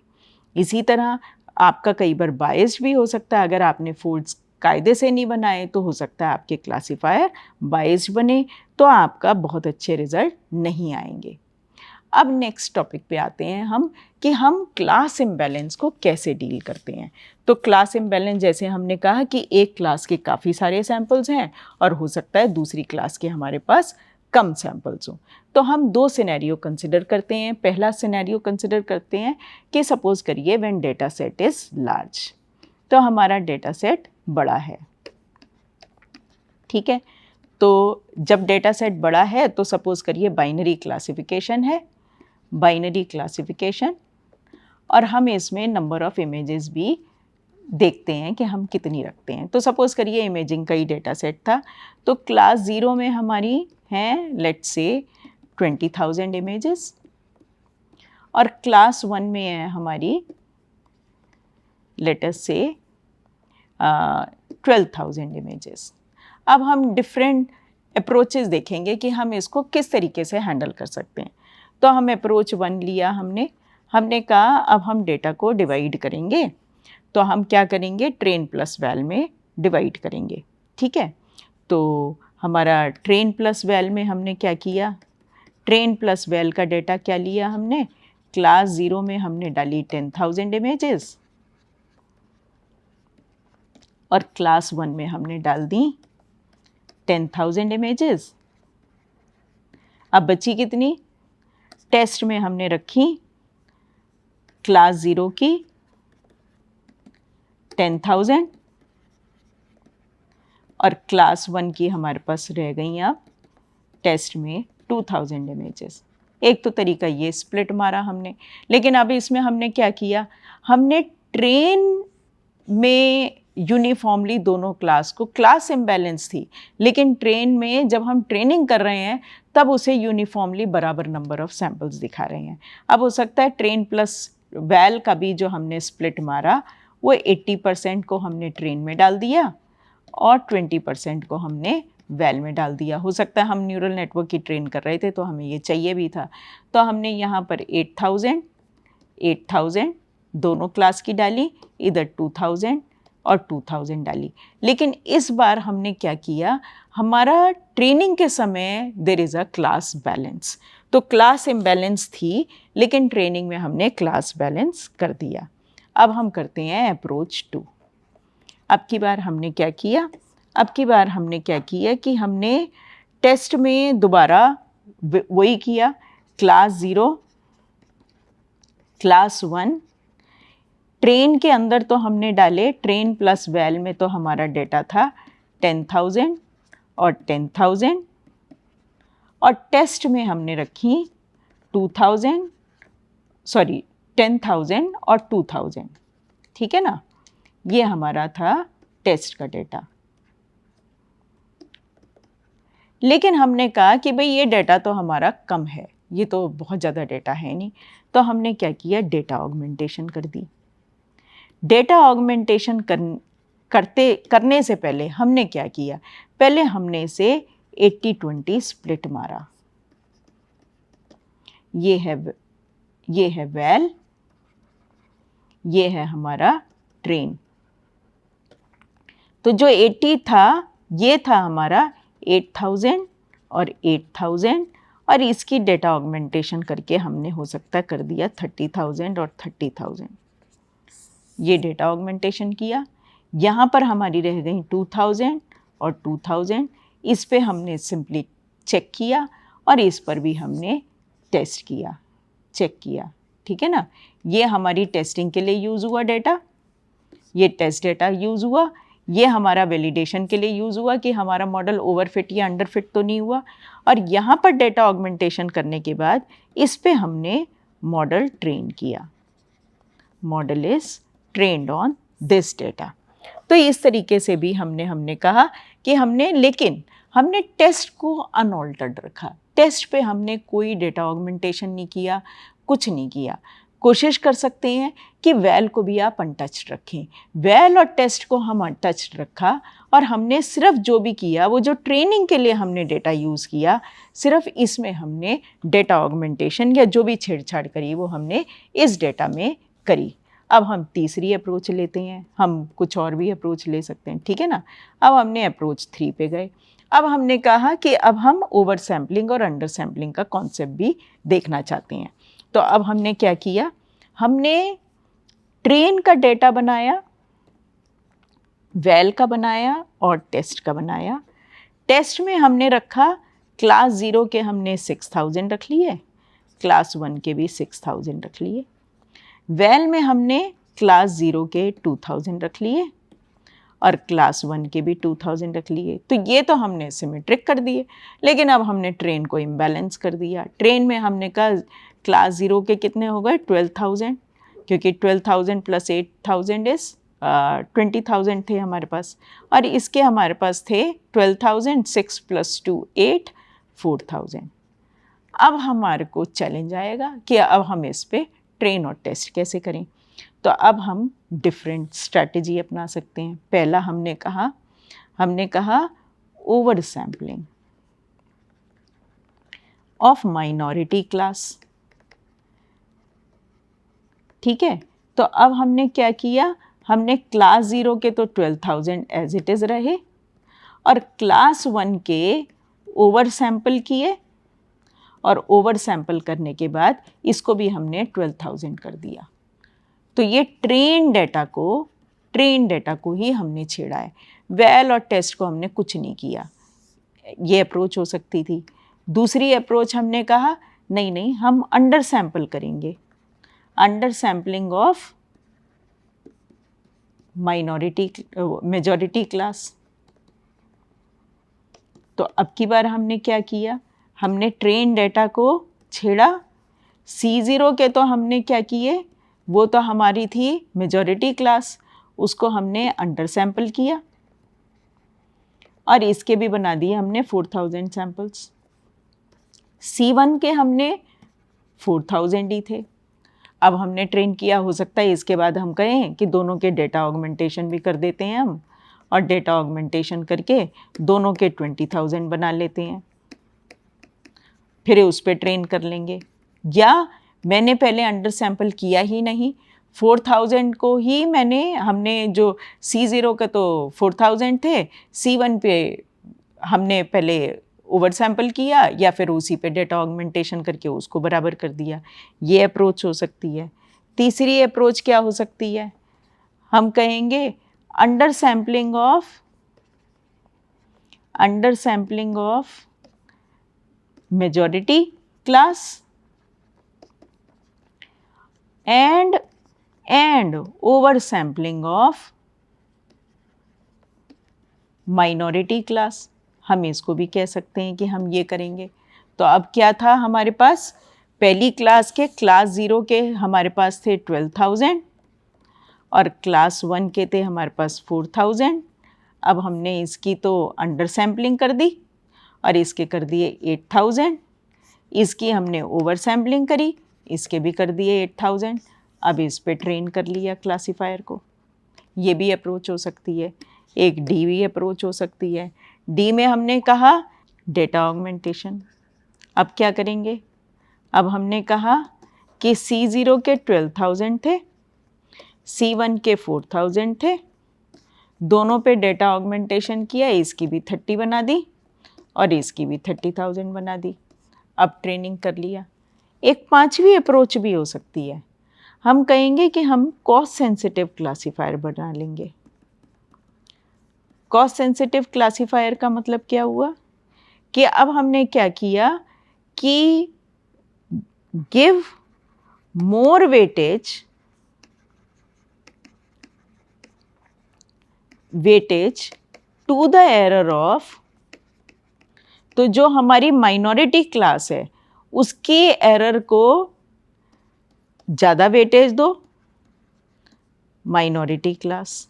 इसी तरह आपका कई बार बायस्ड भी हो सकता है। अगर आपने फोल्ड्स कायदे से नहीं बनाए तो हो सकता है आपके क्लासिफायर बायस्ड बने, तो आपका बहुत अच्छे रिजल्ट नहीं आएंगे। अब नेक्स्ट टॉपिक पे आते हैं हम कि हम क्लास इम्बैलेंस को कैसे डील करते हैं। तो क्लास इम्बैलेंस, जैसे हमने कहा कि एक क्लास के काफ़ी सारे सैम्पल्स हैं और हो सकता है दूसरी क्लास के हमारे पास कम सैम्पल्स हों, तो हम दो सिनेरियो कंसिडर करते हैं। पहला सिनेरियो कंसिडर करते हैं कि सपोज़ करिए when data set is large, तो हमारा डेटा सेट बड़ा है, ठीक है। तो जब डेटा सेट बड़ा है तो सपोज़ करिए बाइनरी क्लासिफिकेशन है, बाइनरी क्लासिफिकेशन, और हम इसमें नंबर ऑफ़ इमेजेस भी देखते हैं कि हम कितनी रखते हैं। तो सपोज़ करिए इमेजिंग का ही डेटा सेट था, तो क्लास 0 में हमारी हैं लेट्स से 20,000 इमेजेस, और क्लास 1 में है हमारी लेट अस से 12,000 इमेजेस। अब हम डिफरेंट अप्रोचेस देखेंगे कि हम इसको किस तरीके से हैंडल कर सकते हैं। तो हम अप्रोच 1 लिया हमने कहा अब हम डेटा को डिवाइड करेंगे, तो हम क्या करेंगे, ट्रेन प्लस वैल में डिवाइड करेंगे, ठीक है। तो हमारा ट्रेन प्लस वैल में हमने क्या किया, ट्रेन प्लस वैल का डेटा क्या लिया हमने, क्लास 0 में हमने डाली 10,000 इमेजेस और क्लास 1 में हमने डाल दी 10,000 इमेजेस। अब बची कितनी, टेस्ट में हमने रखी क्लास 0 की 10,000 और क्लास 1 की हमारे पास रह गई अब टेस्ट में 2,000 इमेजेस। एक तो तरीका ये स्प्लिट मारा हमने, लेकिन अब इसमें हमने क्या किया, हमने ट्रेन में यूनिफॉर्मली दोनों क्लास को, क्लास इम्बैलेंस थी लेकिन ट्रेन में जब हम ट्रेनिंग कर रहे हैं तब उसे यूनिफॉर्मली बराबर नंबर ऑफ सैम्पल्स दिखा रहे हैं। अब हो सकता है ट्रेन प्लस वैल का भी जो हमने स्प्लिट मारा वो 80% को हमने ट्रेन में डाल दिया और 20% को हमने वैल में डाल दिया। हो सकता है हम न्यूरल नेटवर्क की ट्रेन कर रहे थे तो हमें ये चाहिए भी था, तो हमने यहाँ पर 8,000 दोनों क्लास की डाली, इधर 2,000 और 2,000 डाली। लेकिन इस बार हमने क्या किया, हमारा ट्रेनिंग के समय there is a class balance, तो क्लास इम्बैलेंस थी लेकिन ट्रेनिंग में हमने क्लास बैलेंस कर दिया। अब हम करते हैं अप्रोच 2। अब की बार हमने क्या किया, कि हमने टेस्ट में दोबारा वही किया, क्लास 0 क्लास 1, ट्रेन के अंदर तो हमने डाले, ट्रेन प्लस वैल में तो हमारा डेटा था 10,000 और 10,000 और टेस्ट में हमने रखी 10,000 और 2,000, ठीक है ना। ये हमारा था टेस्ट का डेटा। लेकिन हमने कहा कि भाई ये डेटा तो हमारा कम है, ये तो बहुत ज़्यादा डेटा है नहीं, तो हमने क्या किया, डेटा ऑगमेंटेशन कर दी। डेटा ऑगमेंटेशन करने से पहले हमने क्या किया, पहले हमने इसे 80-20 स्प्लिट मारा। ये है वैल, ये है हमारा ट्रेन। तो जो 80 था ये था हमारा 8,000 और 8,000 और इसकी डेटा ऑगमेंटेशन करके हमने हो सकता कर दिया 30,000 और 30,000। ये डेटा ऑगमेंटेशन किया। यहाँ पर हमारी रह गई 2,000 और 2,000, इस पे हमने सिंपली चेक किया और इस पर भी हमने टेस्ट किया, चेक किया, ठीक है ना। ये हमारी टेस्टिंग के लिए यूज़ हुआ डेटा, ये टेस्ट डेटा यूज़ हुआ, ये हमारा वैलिडेशन के लिए यूज़ हुआ कि हमारा मॉडल ओवरफिट या अंडरफिट तो नहीं हुआ। और यहाँ पर डेटा ऑगमेंटेशन करने के बाद इस पे हमने मॉडल ट्रेन किया, model is trained on this data. तो इस तरीके से भी हमने कहा कि हमने, लेकिन हमने टेस्ट को अनऑल्टर्ड रखा, टेस्ट पे हमने कोई डेटा ऑगमेंटेशन नहीं किया, कुछ नहीं किया। कोशिश कर सकते हैं कि वैल को भी आप अनटच्ड रखें, वैल और टेस्ट को हम अनटच्ड रखा और हमने सिर्फ जो भी किया वो जो ट्रेनिंग के लिए हमने डेटा यूज़ किया, सिर्फ इसमें हमने डेटा ऑगमेंटेशन या जो भी छेड़छाड़ करी वो हमने इस डेटा में करी। अब हम तीसरी अप्रोच लेते हैं, हम कुछ और भी अप्रोच ले सकते हैं, ठीक है ना। अब हमने अप्रोच 3 पे गए। अब हमने कहा कि अब हम ओवर सैम्पलिंग और अंडर सैम्पलिंग का कॉन्सेप्ट भी देखना चाहते हैं। तो अब हमने क्या किया, हमने ट्रेन का डेटा बनाया, वैल का बनाया और टेस्ट का बनाया। टेस्ट में हमने रखा क्लास 0 के हमने 6000 रख लिए, क्लास 1 के भी 6000 रख लिए। वैल में हमने क्लास 0 के 2000 रख लिए और क्लास 1 के भी 2000 रख लिए। तो ये तो हमने सिमेट्रिक कर दिए, लेकिन अब हमने ट्रेन को इम्बैलेंस कर दिया। ट्रेन में हमने कहा क्लास 0 के कितने हो गए 12000, क्योंकि 12000 प्लस 8000 इज 20000 थे हमारे पास, और इसके हमारे पास थे 12000, 6 प्लस 2 8, 4000। अब हमारे को चैलेंज आएगा कि अब हम इस पे ट्रेन और टेस्ट कैसे करें। तो अब हम डिफरेंट स्ट्रैटेजी अपना सकते हैं। पहला हमने कहा over sampling of minority class, ठीक है। तो अब हमने क्या किया, हमने क्लास 0 के तो 12000 एज इट इज़ रहे और क्लास 1 के ओवर सैम्पल किए, और ओवर सैम्पल करने के बाद इसको भी हमने 12000 कर दिया। तो ये ट्रेन डेटा को ही हमने छेड़ा है, वैल और टेस्ट को हमने कुछ नहीं किया। ये अप्रोच हो सकती थी। दूसरी अप्रोच हमने कहा नहीं हम अंडर सैम्पल करेंगे, under sampling of majority class. तो अब की बार हमने क्या किया, हमने ट्रेन डेटा को छेड़ा। C0 के तो हमने क्या किए, वो तो हमारी थी मेजॉरिटी क्लास, उसको हमने अंडर सैम्पल किया और इसके भी बना दिए हमने 4000 सैम्पल्स। C1 के हमने 4000 ही थे। अब हमने ट्रेन किया, हो सकता है इसके बाद हम कहें कि दोनों के डेटा ऑगमेंटेशन भी कर देते हैं हम, और डेटा ऑगमेंटेशन करके दोनों के 20000 बना लेते हैं, फिर उस पर ट्रेन कर लेंगे। या मैंने पहले अंडर सैम्पल किया ही नहीं, 4000 को ही हमने जो C0 का तो 4000 थे, C1 पे हमने पहले ओवर सैम्पल किया या फिर उसी पे डेटा ऑगमेंटेशन करके उसको बराबर कर दिया। ये अप्रोच हो सकती है। तीसरी अप्रोच क्या हो सकती है, हम कहेंगे under sampling of majority class and over sampling of minority class. हम इसको भी कह सकते हैं कि हम ये करेंगे। तो अब क्या था हमारे पास, पहली क्लास के क्लास 0 के हमारे पास थे 12000 और क्लास 1 के थे हमारे पास 4000। अब हमने इसकी तो अंडर सैम्पलिंग कर दी और इसके कर दिए 8000, इसकी हमने ओवर सैम्पलिंग करी, इसके भी कर दिए 8000। अब इस पे ट्रेन कर लिया क्लासीफायर को। ये भी अप्रोच हो सकती है। एक डी भी अप्रोच हो सकती है। डी में हमने कहा डेटा ऑगमेंटेशन। अब क्या करेंगे, अब हमने कहा कि C0 के 12000 थे, C1 के 4000 थे, दोनों पे डेटा ऑगमेंटेशन किया, इसकी भी 30 बना दी और इसकी भी 30000 बना दी। अब ट्रेनिंग कर लिया। एक पांचवी अप्रोच भी हो सकती है, हम कहेंगे कि हम कॉस्ट सेंसिटिव क्लासीफायर बना लेंगे। कॉस्ट सेंसिटिव क्लासीफायर का मतलब क्या हुआ कि अब हमने क्या किया कि give more weightage to the error of, तो जो हमारी माइनॉरिटी क्लास है उसके एरर को ज़्यादा वेटेज दो, minority class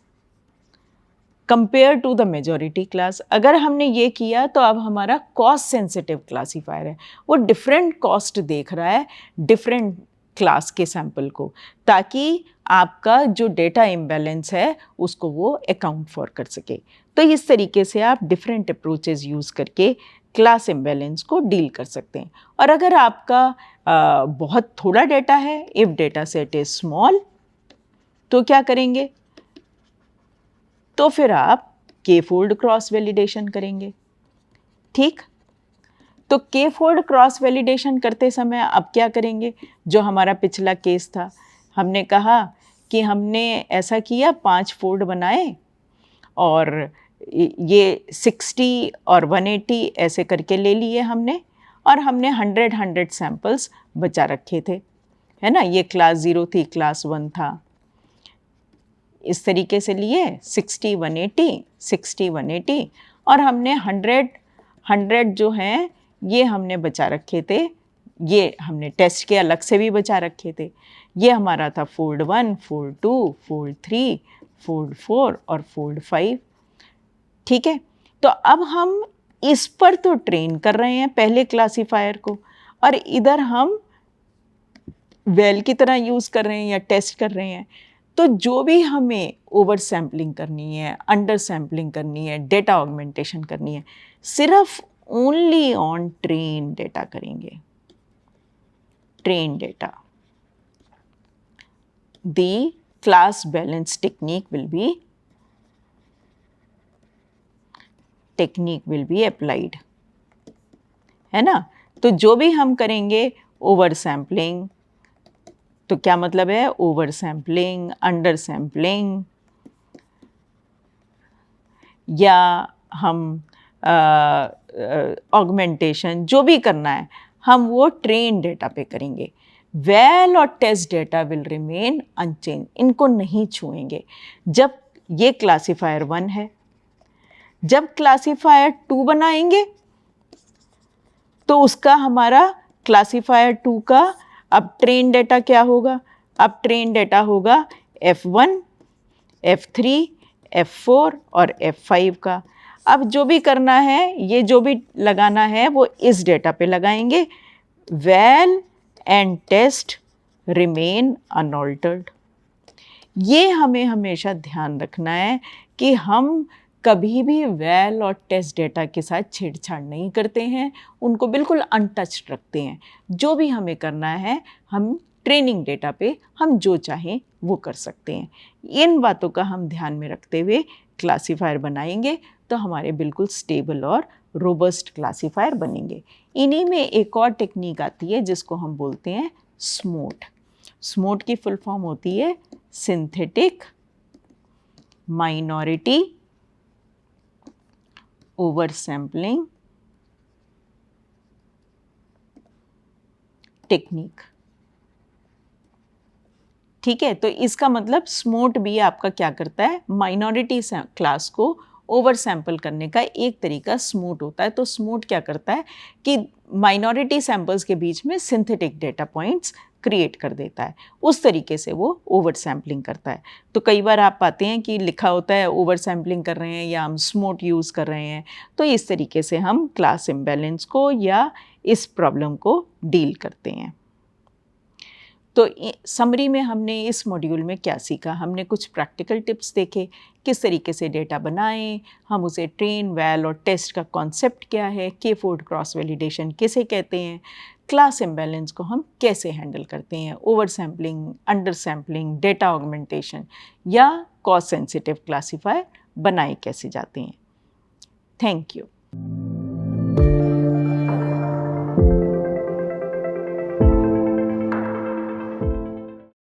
compare to the majority class. अगर हमने ये किया तो अब हमारा कॉस्ट सेंसिटिव क्लासीफायर है, वो डिफरेंट कॉस्ट देख रहा है डिफरेंट क्लास के सैंपल को, ताकि आपका जो डेटा इम्बैलेंस है उसको वो अकाउंट फॉर कर सके। तो इस तरीके से आप डिफरेंट अप्रोचेस यूज़ करके क्लास इम्बैलेंस को डील कर सकते हैं। और अगर आपका बहुत थोड़ा डेटा है, if data set is small, तो क्या करेंगे, तो फिर आप के फोल्ड क्रॉस वैलिडेशन करेंगे। ठीक, तो के फोल्ड क्रॉस वैलिडेशन करते समय अब क्या करेंगे, जो हमारा पिछला केस था, हमने कहा कि हमने ऐसा किया 5 फोल्ड बनाए और ये 60 और 180 ऐसे करके ले लिए हमने, और हमने 100 सैंपल्स बचा रखे थे, है ना। ये क्लास 0 थी, क्लास 1 था, इस तरीके से लिए 60 180 60 180, और हमने 100 जो हैं ये हमने बचा रखे थे, ये हमने टेस्ट के अलग से भी बचा रखे थे। ये हमारा था फोल्ड 1, फोल्ड 2, फोल्ड 3, फोल्ड 4 और फोल्ड 5। ठीक है, तो अब हम इस पर तो ट्रेन कर रहे हैं पहले क्लासीफायर को, और इधर हम वेल की तरह यूज़ कर रहे हैं या टेस्ट कर रहे हैं। तो जो भी हमें ओवर सैम्पलिंग करनी है, अंडर सैम्पलिंग करनी है, डेटा ऑगमेंटेशन करनी है, सिर्फ ओनली ऑन ट्रेन डेटा करेंगे, train data. The class balance technique will be applied, है ना। तो जो भी हम करेंगे ओवर सैम्पलिंग, तो क्या मतलब है, ओवर सैम्पलिंग, अंडर सैम्पलिंग, या हम ऑगमेंटेशन, जो भी करना है हम वो ट्रेन डेटा पे करेंगे। वेल और test data will remain unchange, इनको नहीं छुएंगे। जब ये क्लासीफायर 1 है, जब क्लासीफायर 2 बनाएंगे तो उसका हमारा क्लासीफायर 2 का अब ट्रेन डेटा क्या होगा, अब ट्रेन डेटा होगा F1, F3, F4 और F5 का। अब जो भी करना है, ये जो भी लगाना है वो इस डेटा पे लगाएंगे। Val and test remain unaltered. ये हमें हमेशा ध्यान रखना है कि हम कभी भी वेल और टेस्ट डेटा के साथ छेड़छाड़ नहीं करते हैं, उनको बिल्कुल अनटच्ड रखते हैं। जो भी हमें करना है, हम ट्रेनिंग डेटा पे हम जो चाहें वो कर सकते हैं। इन बातों का हम ध्यान में रखते हुए क्लासीफायर बनाएंगे तो हमारे बिल्कुल स्टेबल और रोबस्ट क्लासीफायर बनेंगे। इन्हीं में एक और टेक्निक आती है जिसको हम बोलते हैं स्मोट। स्मोट की फुल फॉर्म होती है synthetic minority over sampling technique. ठीक है, तो इसका मतलब स्मोट भी आपका क्या करता है, माइनॉरिटी क्लास को ओवर सैंपल करने का एक तरीका स्मोट होता है। तो स्मोट क्या करता है कि माइनॉरिटी सैंपल्स के बीच में सिंथेटिक डेटा पॉइंट्स क्रिएट कर देता है, उस तरीके से वो ओवर सैम्पलिंग करता है। तो कई बार आप पाते हैं कि लिखा होता है ओवर सैम्पलिंग कर रहे हैं या हम स्मोट यूज़ कर रहे हैं। तो इस तरीके से हम क्लास इम्बैलेंस को या इस प्रॉब्लम को डील करते हैं। तो समरी में हमने इस मॉड्यूल में क्या सीखा, हमने कुछ प्रैक्टिकल टिप्स देखे, किस तरीके से डेटा बनाएं, हम उसे ट्रेन, वैल और टेस्ट का कॉन्सेप्ट क्या है, के फोल्ड क्रॉस वैलिडेशन किसे कहते हैं, क्लास इम्बैलेंस को हम कैसे हैंडल करते हैं, over sampling, under sampling, data augmentation या कॉस्ट सेंसिटिव क्लासीफायर बनाए कैसे जाते हैं। Thank you.